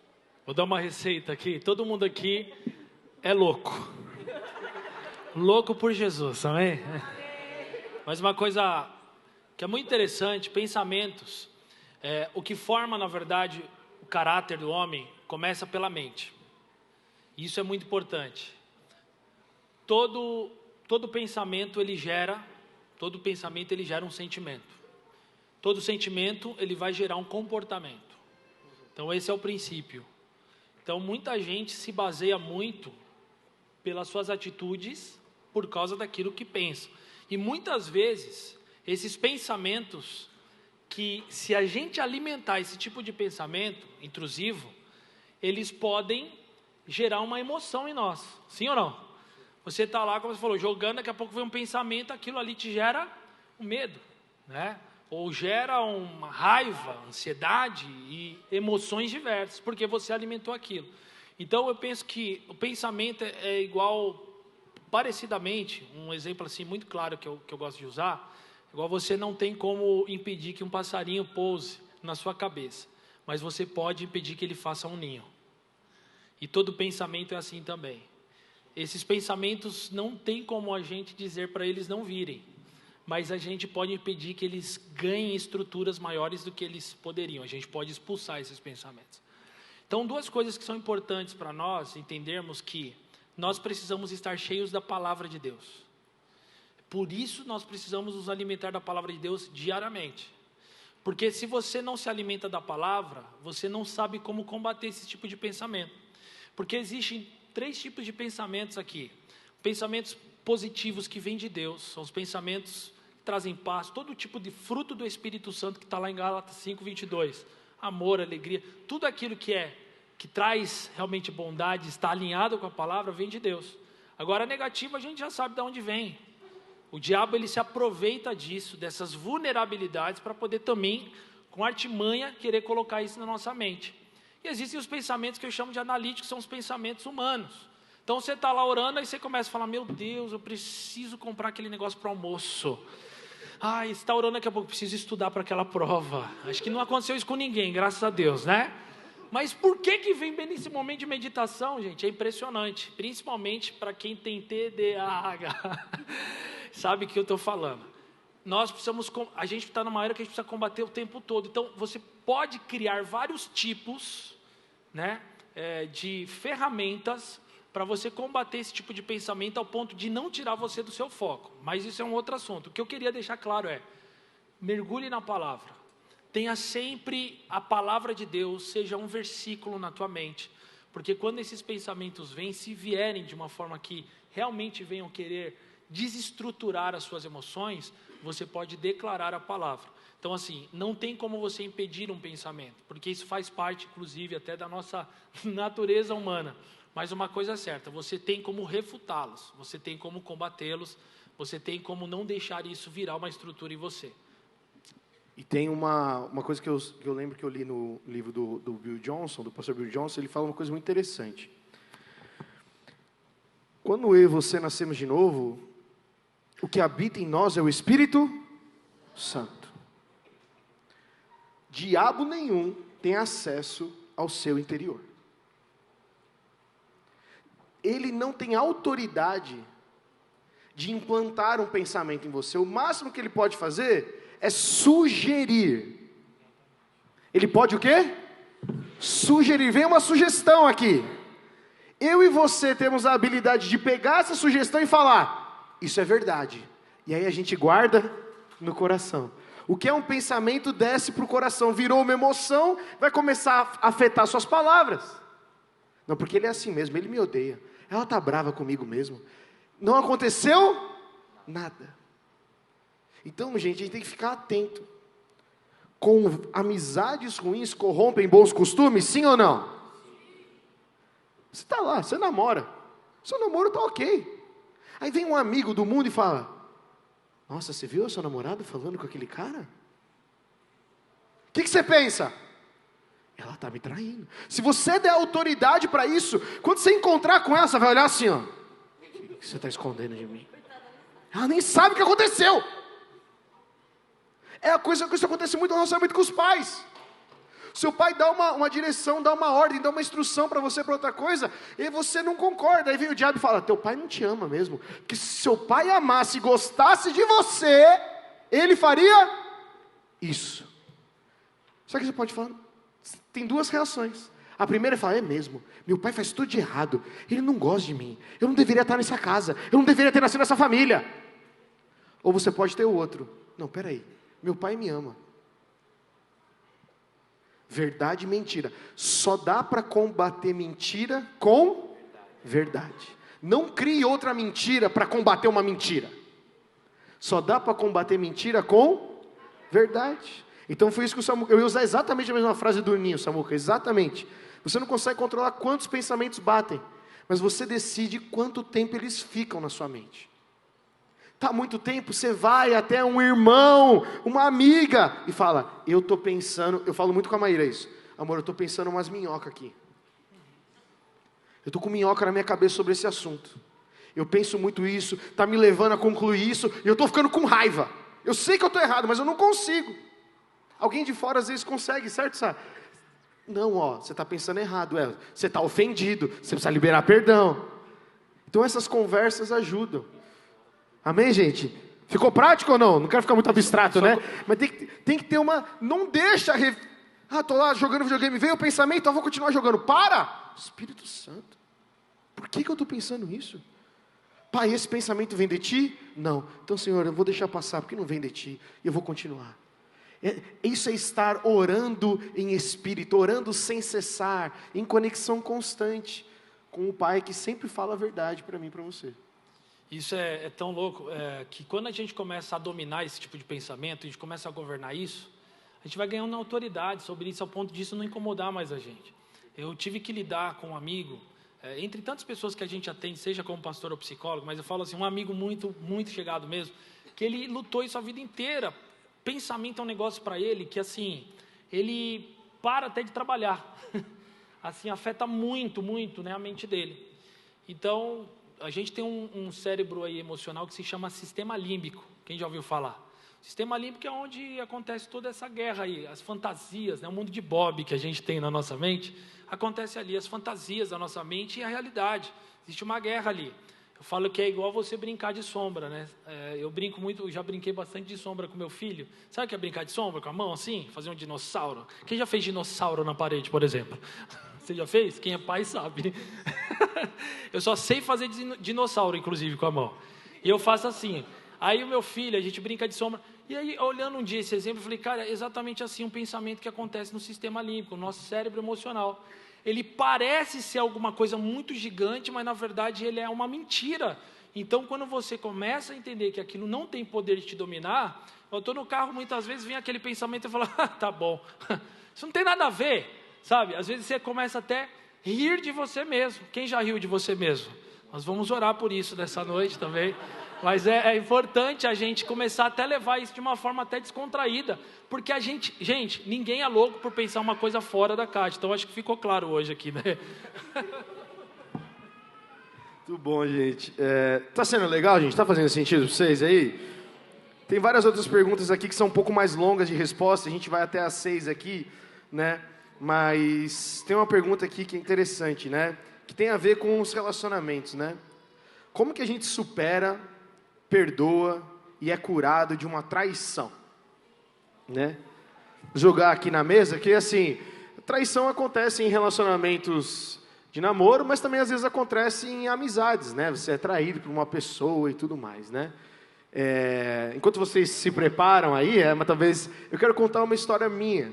Vou dar uma receita aqui, todo mundo aqui é louco. Louco por Jesus, amém? Mas uma coisa que é muito interessante, pensamentos, o que forma na verdade o caráter do homem começa pela mente. Isso é muito importante. Todo pensamento ele gera um sentimento. Todo sentimento ele vai gerar um comportamento. Então esse é o princípio. Então muita gente se baseia muito pelas suas atitudes por causa daquilo que pensa. E muitas vezes esses pensamentos que se a gente alimentar esse tipo de pensamento intrusivo, eles podem gerar uma emoção em nós. Sim ou não? Você está lá, como você falou, jogando, daqui a pouco vem um pensamento, aquilo ali te gera um medo, né? Ou gera uma raiva, ansiedade e emoções diversas, porque você alimentou aquilo. Então eu penso que o pensamento é igual, parecidamente, um exemplo assim muito claro que eu gosto de usar, igual você não tem como impedir que um passarinho pouse na sua cabeça, mas você pode impedir que ele faça um ninho. E todo pensamento é assim também. Esses pensamentos não tem como a gente dizer para eles não virem, mas a gente pode impedir que eles ganhem estruturas maiores do que eles poderiam. A gente pode expulsar esses pensamentos. Então, duas coisas que são importantes para nós entendermos que nós precisamos estar cheios da palavra de Deus. Por isso, nós precisamos nos alimentar da palavra de Deus diariamente. Porque se você não se alimenta da palavra, você não sabe como combater esse tipo de pensamento. Porque existem 3 tipos de pensamentos aqui. Pensamentos positivos que vêm de Deus, são os pensamentos que trazem paz, todo tipo de fruto do Espírito Santo que está lá em Gálatas 5:22. Amor, alegria, tudo aquilo que traz realmente bondade, está alinhado com a palavra, vem de Deus. Agora, a negativa a gente já sabe de onde vem. O diabo ele se aproveita disso, dessas vulnerabilidades, para poder também, com artimanha, querer colocar isso na nossa mente. E existem os pensamentos que eu chamo de analíticos, são os pensamentos humanos. Então você está lá orando, aí você começa a falar, meu Deus, eu preciso comprar aquele negócio para o almoço. Você está orando daqui a pouco, preciso estudar para aquela prova. Acho que não aconteceu isso com ninguém, graças a Deus, né? Mas por que vem bem nesse momento de meditação, gente? É impressionante, principalmente para quem tem TDAH. Sabe o que eu estou falando? A gente está numa era que a gente precisa combater o tempo todo. Então, você pode criar vários tipos, né, de ferramentas para você combater esse tipo de pensamento ao ponto de não tirar você do seu foco. Mas isso é um outro assunto. O que eu queria deixar claro é, mergulhe na palavra. Tenha sempre a palavra de Deus, seja um versículo na tua mente. Porque quando esses pensamentos vêm, se vierem de uma forma que realmente venham querer desestruturar as suas emoções, você pode declarar a palavra. Então assim, não tem como você impedir um pensamento, porque isso faz parte inclusive até da nossa natureza humana. Mas uma coisa é certa, você tem como refutá-los, você tem como combatê-los, você tem como não deixar isso virar uma estrutura em você. E tem uma coisa que eu lembro que eu li no livro do Bill Johnson, do pastor Bill Johnson, ele fala uma coisa muito interessante. Quando eu e você nascemos de novo, o que habita em nós é o Espírito Santo. Diabo nenhum tem acesso ao seu interior. Ele não tem autoridade de implantar um pensamento em você. O máximo que ele pode fazer é sugerir. Ele pode o quê? Sugerir. Vem uma sugestão aqui. Eu e você temos a habilidade de pegar essa sugestão e falar, isso é verdade. E aí a gente guarda no coração. O que é um pensamento desce para o coração, virou uma emoção, vai começar a afetar suas palavras. Não, porque ele é assim mesmo, ele me odeia. Ela está brava comigo mesmo. Não aconteceu nada. Então, gente, a gente tem que ficar atento. Com amizades ruins corrompem bons costumes, sim ou não? Você está lá, você namora. Seu namoro está ok. Aí vem um amigo do mundo e fala, nossa, você viu a sua namorada falando com aquele cara? O que você pensa? Ela está me traindo. Se você der autoridade para isso, quando você encontrar com ela, você vai olhar assim, ó. O que você está escondendo de mim? Ela nem sabe o que aconteceu. É a coisa que isso acontece muito no relacionamento com os pais. Seu pai dá uma direção, dá uma ordem, dá uma instrução para você para outra coisa, e você não concorda. Aí vem o diabo e fala, teu pai não te ama mesmo. Porque se seu pai amasse e gostasse de você, ele faria isso. Só que você pode falar, tem duas reações. A primeira é falar, é mesmo, meu pai faz tudo de errado, ele não gosta de mim, eu não deveria estar nessa casa, eu não deveria ter nascido nessa família. Ou você pode ter o outro, não, peraí, meu pai me ama. Verdade e mentira. Só dá para combater mentira com verdade. Não crie outra mentira para combater uma mentira. Só dá para combater mentira com verdade. Então foi isso que o Samuca... Eu ia usar exatamente a mesma frase do Ninho, Samuca. Exatamente. Você não consegue controlar quantos pensamentos batem, mas você decide quanto tempo eles ficam na sua mente. Está há muito tempo, você vai até um irmão, uma amiga, e fala, eu estou pensando, eu falo muito com a Maíra isso, amor, eu estou pensando umas minhocas aqui. Eu estou com minhoca na minha cabeça sobre esse assunto. Eu penso muito isso, está me levando a concluir isso, e eu estou ficando com raiva. Eu sei que eu estou errado, mas eu não consigo. Alguém de fora às vezes consegue, certo, sabe? Não, você está pensando errado, você está ofendido, você precisa liberar perdão. Então essas conversas ajudam. Amém, gente? Ficou prático ou não? Não quero ficar muito abstrato, né? Mas tem que ter uma... Não deixa... tô lá jogando videogame, veio o pensamento, eu vou continuar jogando. Para! Espírito Santo. Por que eu estou pensando isso? Pai, esse pensamento vem de ti? Não. Então, Senhor, eu vou deixar passar, porque não vem de ti. E eu vou continuar. Isso é estar orando em espírito, orando sem cessar, em conexão constante com o Pai que sempre fala a verdade para mim e para você. Isso é tão louco, que quando a gente começa a dominar esse tipo de pensamento, a gente começa a governar isso, a gente vai ganhando autoridade sobre isso, ao ponto disso não incomodar mais a gente. Eu tive que lidar com um amigo, entre tantas pessoas que a gente atende, seja como pastor ou psicólogo, mas eu falo assim, um amigo muito, muito chegado mesmo, que ele lutou isso a vida inteira. Pensamento é um negócio para ele que, assim, ele para até de trabalhar. Assim, afeta muito, muito, né, a mente dele. Então... A gente tem um cérebro aí emocional que se chama sistema límbico. Quem já ouviu falar? Sistema límbico é onde acontece toda essa guerra aí, as fantasias, né? O mundo de Bob que a gente tem na nossa mente, acontece ali, as fantasias da nossa mente e a realidade. Existe uma guerra ali. Eu falo que é igual você brincar de sombra, né? Eu brinco muito, já brinquei bastante de sombra com meu filho. Sabe o que é brincar de sombra com a mão assim? Fazer um dinossauro? Quem já fez dinossauro na parede, por exemplo? Você já fez? Quem é pai sabe. Eu só sei fazer dinossauro, inclusive, com a mão. E eu faço assim. Aí o meu filho, a gente brinca de sombra. E aí, olhando um dia esse exemplo, eu falei, cara, é exatamente assim um pensamento que acontece no sistema límbico, no nosso cérebro emocional. Ele parece ser alguma coisa muito gigante, mas na verdade ele é uma mentira. Então, quando você começa a entender que aquilo não tem poder de te dominar, eu estou no carro, muitas vezes vem aquele pensamento e falo, tá bom, isso não tem nada a ver. Sabe, às vezes você começa até a rir de você mesmo. Quem já riu de você mesmo? Nós vamos orar por isso nessa noite também. Mas é importante a gente começar até a levar isso de uma forma até descontraída. Porque a gente, ninguém é louco por pensar uma coisa fora da caixa. Então acho que ficou claro hoje aqui, né? Muito bom, gente. Tá sendo legal, gente? Tá fazendo sentido para vocês aí? Tem várias outras perguntas aqui que são um pouco mais longas de resposta. A gente vai até às 6 aqui, né? Mas tem uma pergunta aqui que é interessante, né? Que tem a ver com os relacionamentos, né? Como que a gente supera, perdoa e é curado de uma traição, né? Jogar aqui na mesa que, assim, traição acontece em relacionamentos de namoro, mas também às vezes acontece em amizades, né? Você é traído por uma pessoa e tudo mais, né? Enquanto vocês se preparam aí, mas talvez eu quero contar uma história minha,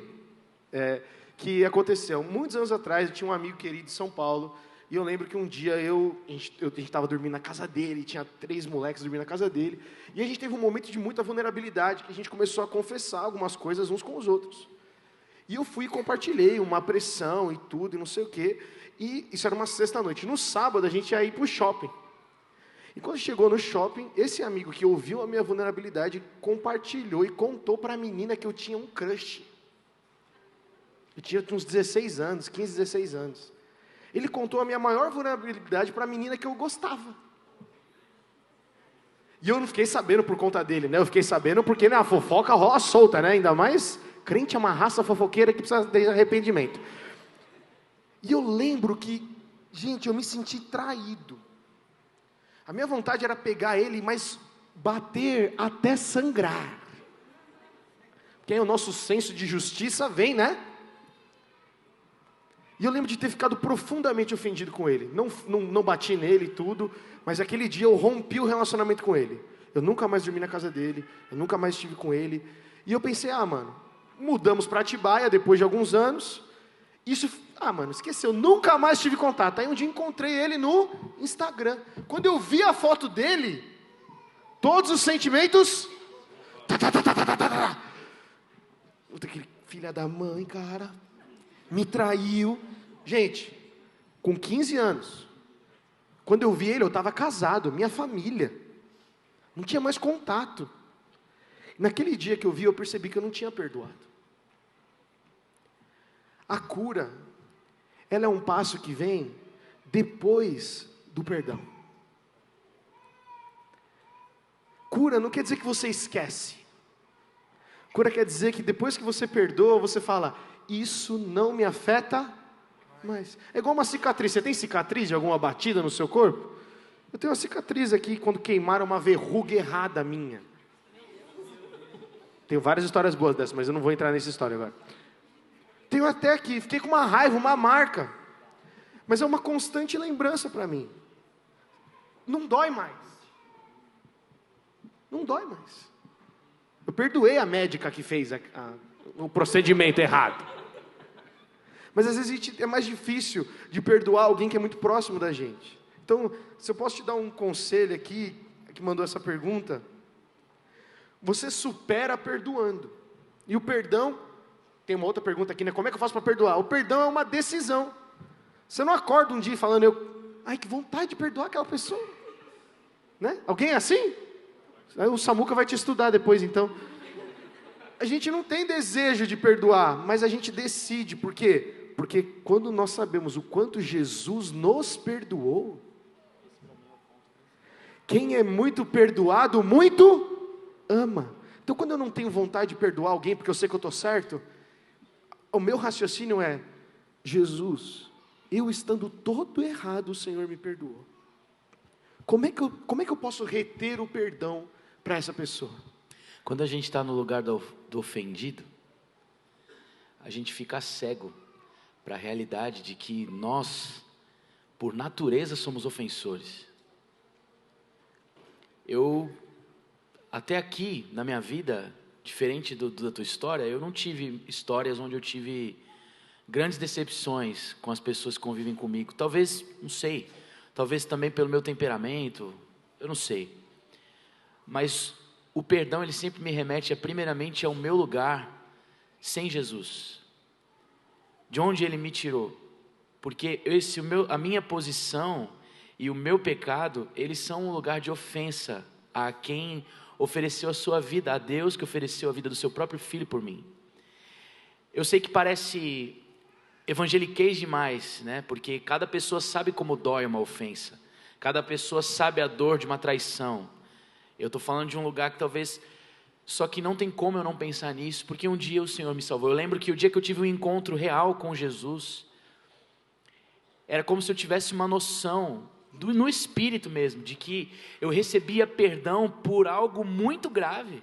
que aconteceu. Muitos anos atrás, eu tinha um amigo querido de São Paulo, E eu lembro que um dia a gente estava dormindo na casa dele, tinha 3 moleques dormindo na casa dele, e a gente teve um momento de muita vulnerabilidade, que a gente começou a confessar algumas coisas uns com os outros. E eu fui e compartilhei uma pressão e tudo, e não sei o quê, e isso era uma sexta-noite. No sábado, a gente ia ir para o shopping. E quando chegou no shopping, esse amigo que ouviu a minha vulnerabilidade, compartilhou e contou para a menina que eu tinha um crush. Eu tinha uns 16 anos, 15, 16 anos. Ele contou a minha maior vulnerabilidade para a menina que eu gostava. E eu não fiquei sabendo por conta dele, né? Eu fiquei sabendo porque a fofoca rola solta, né? Ainda mais, crente é uma raça fofoqueira que precisa de arrependimento. E eu lembro que, gente, eu me senti traído. A minha vontade era pegar ele, mas bater até sangrar. Porque aí o nosso senso de justiça vem, né? E eu lembro de ter ficado profundamente ofendido com ele. Não bati nele e tudo, mas aquele dia eu rompi o relacionamento com ele. Eu nunca mais dormi na casa dele, eu nunca mais estive com ele. E eu pensei, mano, mudamos para Atibaia depois de alguns anos. Mano, esqueceu, nunca mais tive contato. Aí um dia encontrei ele no Instagram. Quando eu vi a foto dele, todos os sentimentos... Puta, que filha da mãe, cara. Me traiu. Gente, com 15 anos, quando eu vi ele, eu estava casado, minha família. Não tinha mais contato. Naquele dia que eu vi, eu percebi que eu não tinha perdoado. A cura, ela é um passo que vem depois do perdão. Cura não quer dizer que você esquece. Cura quer dizer que depois que você perdoa, você fala, isso não me afeta mais. É igual uma cicatriz. Você tem cicatriz de alguma batida no seu corpo? Eu tenho uma cicatriz aqui, quando queimaram uma verruga errada minha. Tenho várias histórias boas dessas, mas eu não vou entrar nessa história agora. Tenho até aqui, fiquei com uma raiva, uma marca. Mas é uma constante lembrança para mim. Não dói mais. Não dói mais. Eu perdoei a médica que fez o procedimento errado. Mas às vezes é mais difícil de perdoar alguém que é muito próximo da gente. Então, se eu posso te dar um conselho aqui, que mandou essa pergunta, você supera perdoando. E o perdão, tem uma outra pergunta aqui, né? Como é que eu faço para perdoar? O perdão é uma decisão. Você não acorda um dia falando, ai, que vontade de perdoar aquela pessoa. Né? Alguém é assim? O Samuca vai te estudar depois, então. A gente não tem desejo de perdoar, mas a gente decide. Por quê? Porque quando nós sabemos o quanto Jesus nos perdoou, quem é muito perdoado, muito ama. Então, quando eu não tenho vontade de perdoar alguém, porque eu sei que eu estou certo, o meu raciocínio é, Jesus, eu estando todo errado, o Senhor me perdoou. Como é que eu posso reter o perdão para essa pessoa? Quando a gente está no lugar do ofendido, a gente fica cego para a realidade de que nós, por natureza, somos ofensores. Até aqui, na minha vida, diferente da tua história, eu não tive histórias onde eu tive grandes decepções com as pessoas que convivem comigo. Talvez, não sei, talvez também pelo meu temperamento, eu não sei. Mas o perdão, ele sempre me remete, primeiramente, ao meu lugar sem Jesus. De onde ele me tirou. Porque a minha posição e o meu pecado, eles são um lugar de ofensa a quem ofereceu a sua vida, a Deus que ofereceu a vida do seu próprio filho por mim. Eu sei que parece evangeliquez demais, né? Porque cada pessoa sabe como dói uma ofensa. Cada pessoa sabe a dor de uma traição. Eu estou falando de um lugar que talvez... Só que não tem como eu não pensar nisso, porque um dia o Senhor me salvou. Eu lembro que o dia que eu tive um encontro real com Jesus, era como se eu tivesse uma noção, no espírito mesmo, de que eu recebia perdão por algo muito grave.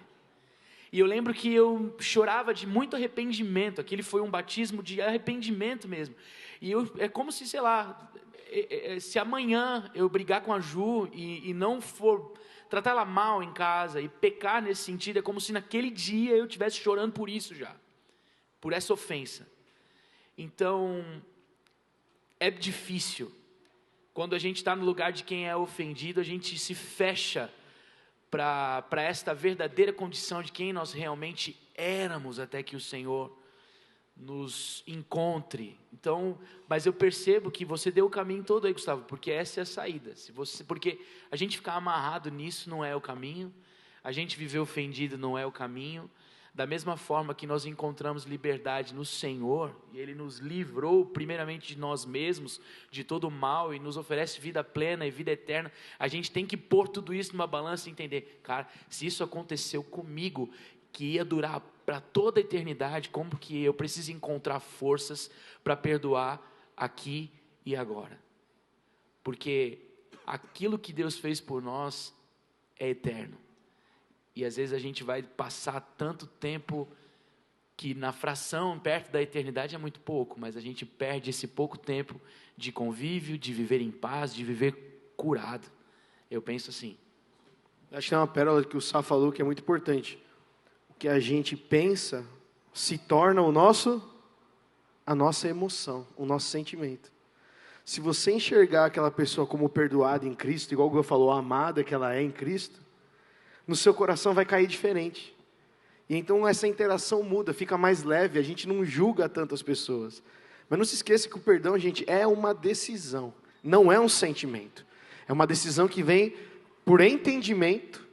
E eu lembro que eu chorava de muito arrependimento. Aquele foi um batismo de arrependimento mesmo. E é como se, sei lá, se amanhã eu brigar com a Ju e não for... tratar ela mal em casa e pecar nesse sentido, é como se naquele dia eu estivesse chorando por isso já, por essa ofensa. Então, é difícil Quando a gente está no lugar de quem é ofendido, a gente se fecha para esta verdadeira condição de quem nós realmente éramos até que o Senhor nos encontre. Então, mas eu percebo que você deu o caminho todo aí, Gustavo, porque essa é a saída. Porque a gente ficar amarrado nisso não é o caminho, a gente viver ofendido não é o caminho. Da mesma forma que nós encontramos liberdade no Senhor, e Ele nos livrou primeiramente de nós mesmos, de todo o mal, e nos oferece vida plena e vida eterna, a gente tem que pôr tudo isso numa balança e entender, cara, se isso aconteceu comigo, que ia durar para toda a eternidade, como que eu preciso encontrar forças para perdoar aqui e agora? Porque aquilo que Deus fez por nós é eterno. E às vezes a gente vai passar tanto tempo que na fração, perto da eternidade é muito pouco, mas a gente perde esse pouco tempo de convívio, de viver em paz, de viver curado. Eu penso assim. Acho que é uma pérola que o Sá falou que é muito importante. O que a gente pensa se torna a nossa emoção, o nosso sentimento. Se você enxergar aquela pessoa como perdoada em Cristo, igual o Gu falou, a amada que ela é em Cristo, no seu coração vai cair diferente. E então essa interação muda, fica mais leve, a gente não julga tantas pessoas. Mas não se esqueça que o perdão, gente, é uma decisão, não é um sentimento. É uma decisão que vem por entendimento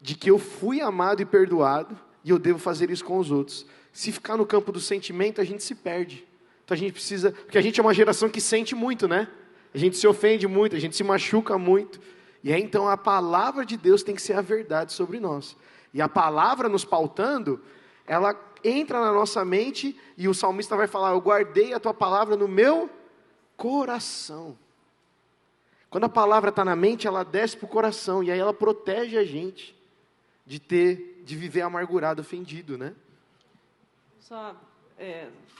de que eu fui amado e perdoado e eu devo fazer isso com os outros. Se ficar no campo do sentimento, a gente se perde. Então a gente precisa, porque a gente é uma geração que sente muito, né? A gente se ofende muito, a gente se machuca muito. E aí então a palavra de Deus tem que ser a verdade sobre nós. E a palavra nos pautando, ela entra na nossa mente e o salmista vai falar, eu guardei a tua palavra no meu coração. Quando a palavra está na mente, ela desce para o coração e aí ela protege a gente de viver amargurado, ofendido, né? Só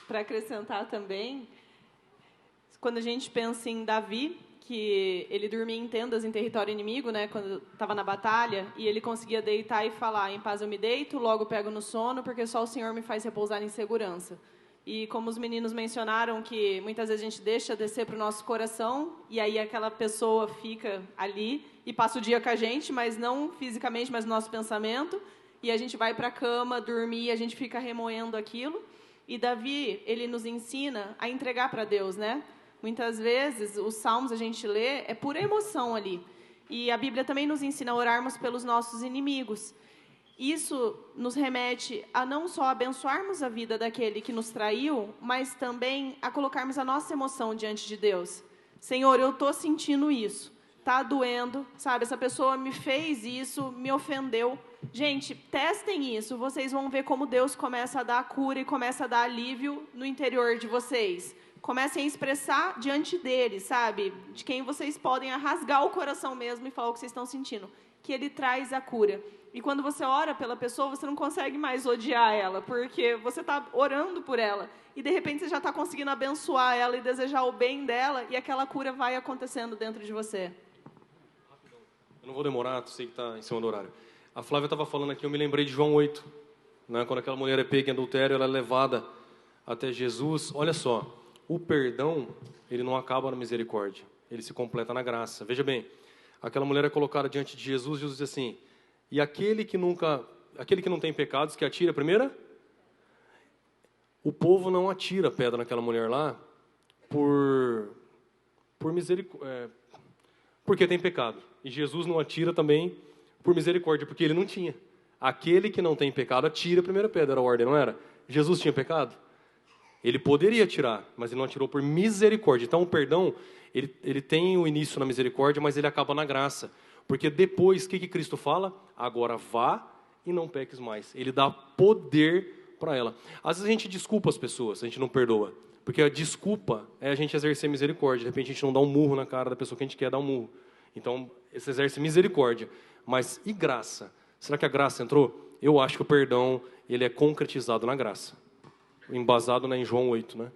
para acrescentar também, quando a gente pensa em Davi, que ele dormia em tendas em território inimigo, né, quando estava na batalha, e ele conseguia deitar e falar, em paz eu me deito, logo pego no sono, porque só o Senhor me faz repousar em segurança. E como os meninos mencionaram, que muitas vezes a gente deixa descer para o nosso coração, e aí aquela pessoa fica ali e passa o dia com a gente, mas não fisicamente, mas no nosso pensamento, e a gente vai para a cama, dormir, e a gente fica remoendo aquilo. E Davi, ele nos ensina a entregar para Deus, né? Muitas vezes, os salmos a gente lê, é pura emoção ali. E a Bíblia também nos ensina a orarmos pelos nossos inimigos. Isso nos remete a não só abençoarmos a vida daquele que nos traiu, mas também a colocarmos a nossa emoção diante de Deus. Senhor, eu estou sentindo isso, está doendo, sabe? Essa pessoa me fez isso, me ofendeu. Gente, testem isso, vocês vão ver como Deus começa a dar cura e começa a dar alívio no interior de vocês. Comecem a expressar diante dele, sabe? De quem vocês podem rasgar o coração mesmo e falar o que vocês estão sentindo. Que ele traz a cura. E quando você ora pela pessoa, você não consegue mais odiar ela, porque você está orando por ela. E, de repente, você já está conseguindo abençoar ela e desejar o bem dela, e aquela cura vai acontecendo dentro de você. Eu não vou demorar, sei que está em cima do horário. A Flávia estava falando aqui, eu me lembrei de João 8. Né? Quando aquela mulher é pega em adultério, ela é levada até Jesus. Olha só. O perdão, ele não acaba na misericórdia, ele se completa na graça. Veja bem, aquela mulher é colocada diante de Jesus, Jesus diz assim, e aquele que não tem pecados, que atira a primeira? O povo não atira pedra naquela mulher lá por misericórdia, porque tem pecado. E Jesus não atira também por misericórdia, porque ele não tinha. Aquele que não tem pecado atira a primeira pedra, era a ordem, não era? Jesus tinha pecado? Ele poderia atirar, mas ele não atirou por misericórdia. Então, o perdão, ele tem o início na misericórdia, mas ele acaba na graça. Porque depois, o que Cristo fala? Agora vá e não peques mais. Ele dá poder para ela. Às vezes a gente desculpa as pessoas, a gente não perdoa. Porque a desculpa é a gente exercer misericórdia. De repente a gente não dá um murro na cara da pessoa que a gente quer dar um murro. Então, você exerce misericórdia. Mas e graça? Será que a graça entrou? Eu acho que o perdão, ele é concretizado na graça. Embasado em João 8, né?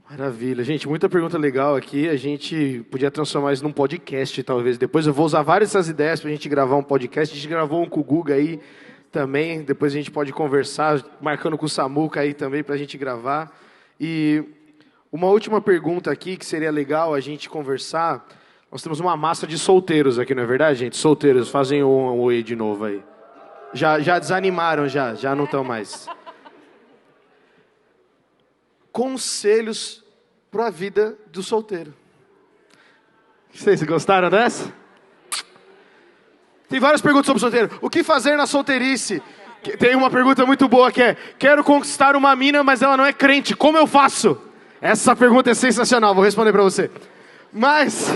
Maravilha. Gente, muita pergunta legal aqui. A gente podia transformar isso num podcast, talvez. Depois eu vou usar várias dessas ideias para a gente gravar um podcast. A gente gravou um com o Guga aí também. Depois a gente pode conversar, marcando com o Samuca aí também para a gente gravar. E Uma última pergunta aqui que seria legal a gente conversar. Nós temos uma massa de solteiros aqui, não é verdade, gente? Solteiros, fazem um oi de novo aí. Já desanimaram, já não estão mais. Conselhos para a vida do solteiro. Vocês gostaram dessa? Tem várias perguntas sobre solteiro. O que fazer na solteirice? Tem uma pergunta muito boa que é: quero conquistar uma mina, mas ela não é crente. Como eu faço? Essa pergunta é sensacional, vou responder para você. Mas,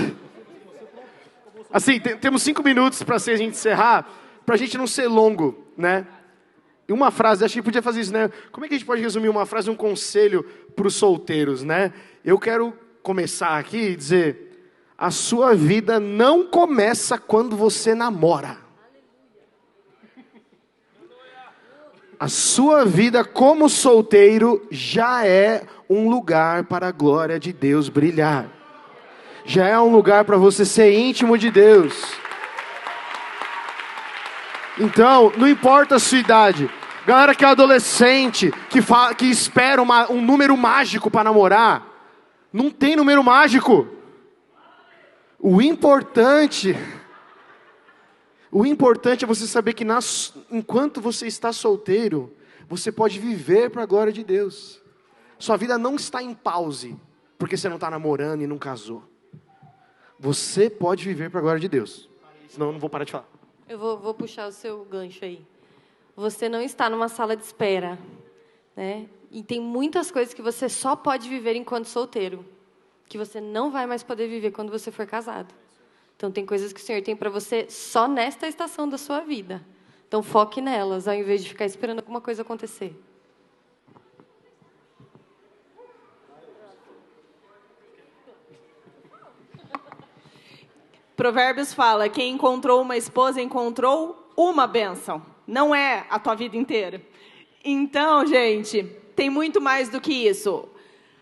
assim, temos 5 minutos para a gente encerrar, para a gente não ser longo, né? E uma frase, acho que podia fazer isso, né? Como é que a gente pode resumir uma frase, um conselho para os solteiros, né? Eu quero começar aqui e dizer: a sua vida não começa quando você namora. A sua vida como solteiro já é um lugar para a glória de Deus brilhar. Já é um lugar para você ser íntimo de Deus. Então, não importa a sua idade. Galera que é adolescente, que espera um número mágico para namorar. Não tem número mágico. O importante é você saber que enquanto você está solteiro, você pode viver para a glória de Deus. Sua vida não está em pause, porque você não está namorando e não casou. Você pode viver para a glória de Deus. Senão eu não vou parar de falar. Eu vou puxar o seu gancho aí. Você não está numa sala de espera, né? E tem muitas coisas que você só pode viver enquanto solteiro, que você não vai mais poder viver quando você for casado. Então, tem coisas que o Senhor tem para você só nesta estação da sua vida. Então, foque nelas, ao invés de ficar esperando alguma coisa acontecer. Provérbios fala: quem encontrou uma esposa encontrou uma bênção. Não é a tua vida inteira. Então, gente, tem muito mais do que isso.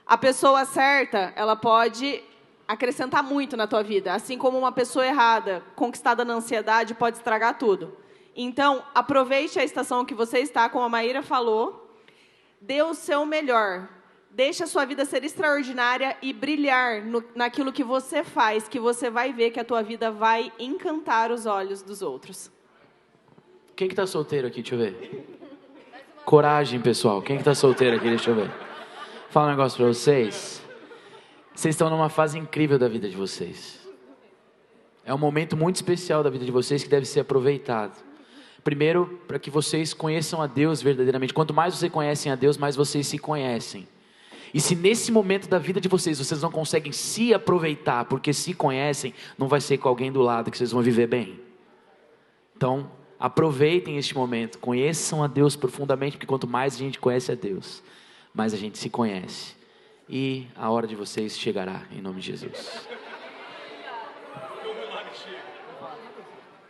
A pessoa certa, ela pode acrescentar muito na tua vida. Assim como uma pessoa errada, conquistada na ansiedade, pode estragar tudo. Então, aproveite a estação que você está, como a Maíra falou. Dê o seu melhor. Deixe a sua vida ser extraordinária e brilhar naquilo que você faz, que você vai ver que a tua vida vai encantar os olhos dos outros. Quem que tá solteiro aqui? Deixa eu ver. Coragem, pessoal. Quem que tá solteiro aqui? Deixa eu ver. Fala um negócio pra vocês. Vocês estão numa fase incrível da vida de vocês. É um momento muito especial da vida de vocês que deve ser aproveitado. Primeiro, para que vocês conheçam a Deus verdadeiramente. Quanto mais vocês conhecem a Deus, mais vocês se conhecem. E se nesse momento da vida de vocês não conseguem se aproveitar, porque se conhecem, não vai ser com alguém do lado que vocês vão viver bem. Então, aproveitem este momento. Conheçam a Deus profundamente, porque quanto mais a gente conhece a Deus, mais a gente se conhece. E a hora de vocês chegará, em nome de Jesus.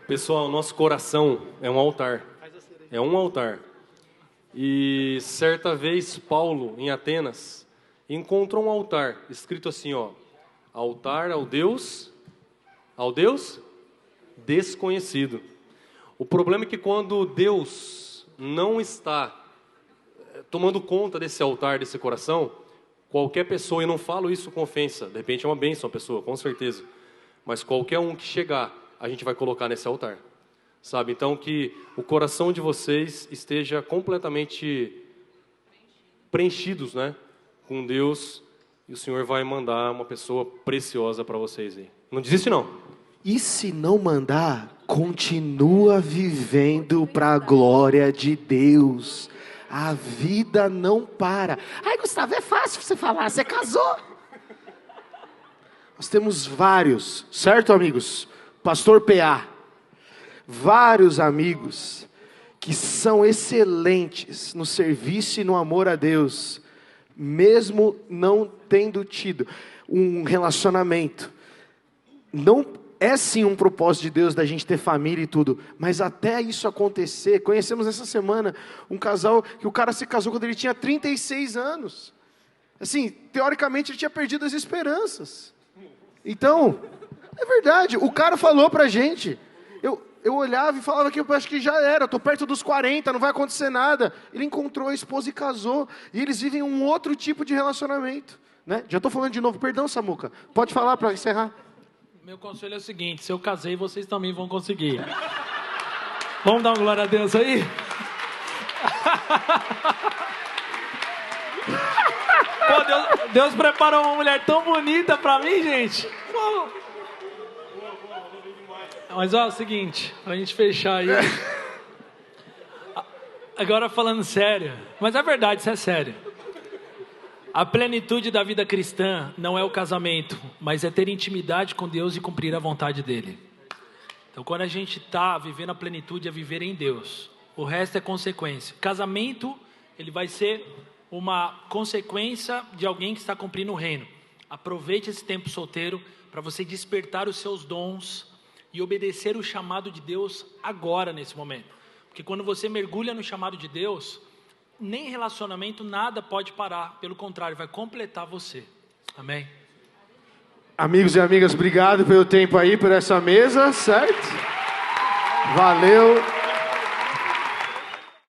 Pessoal, nosso coração é um altar. É um altar. E certa vez, Paulo, em Atenas, encontrou um altar, escrito assim, ó: altar ao Deus desconhecido. O problema é que quando Deus não está tomando conta desse altar, desse coração, qualquer pessoa, e não falo isso com ofensa, de repente é uma bênção a pessoa, com certeza, mas qualquer um que chegar, a gente vai colocar nesse altar, sabe? Então, que o coração de vocês esteja completamente preenchidos, né, com Deus, e o Senhor vai mandar uma pessoa preciosa para vocês aí. Não desiste, não. E se não mandar, continua vivendo para a glória de Deus. A vida não para. Ai, Gustavo, é fácil você falar, você casou. Nós temos vários, certo, amigos? Pastor PA, vários amigos que são excelentes no serviço e no amor a Deus, mesmo não tendo tido um relacionamento. Não é sim um propósito de Deus da gente ter família e tudo, mas até isso acontecer, conhecemos essa semana um casal que o cara se casou quando ele tinha 36 anos. Assim, teoricamente ele tinha perdido as esperanças. Então, é verdade, o cara falou pra gente, eu olhava e falava que eu acho que já era, eu tô perto dos 40, não vai acontecer nada. Ele encontrou a esposa e casou, e eles vivem um outro tipo de relacionamento. Né? Já estou falando de novo, perdão, Samuca. Pode falar para encerrar. Meu conselho é o seguinte, se eu casei, vocês também vão conseguir. Vamos dar uma glória a Deus aí? Pô, Deus preparou uma mulher tão bonita pra mim, gente. Pô. Mas ó, é o seguinte, pra gente fechar aí. Agora falando sério, mas é verdade, isso é sério. A plenitude da vida cristã não é o casamento, mas é ter intimidade com Deus e cumprir a vontade dEle. Então, quando a gente está vivendo a plenitude, é viver em Deus. O resto é consequência. Casamento, ele vai ser uma consequência de alguém que está cumprindo o reino. Aproveite esse tempo solteiro para você despertar os seus dons e obedecer o chamado de Deus agora, nesse momento. Porque quando você mergulha no chamado de Deus, nem relacionamento, nada pode parar. Pelo contrário, vai completar você. Amém? Amigos e amigas, obrigado pelo tempo aí, por essa mesa, certo? Valeu.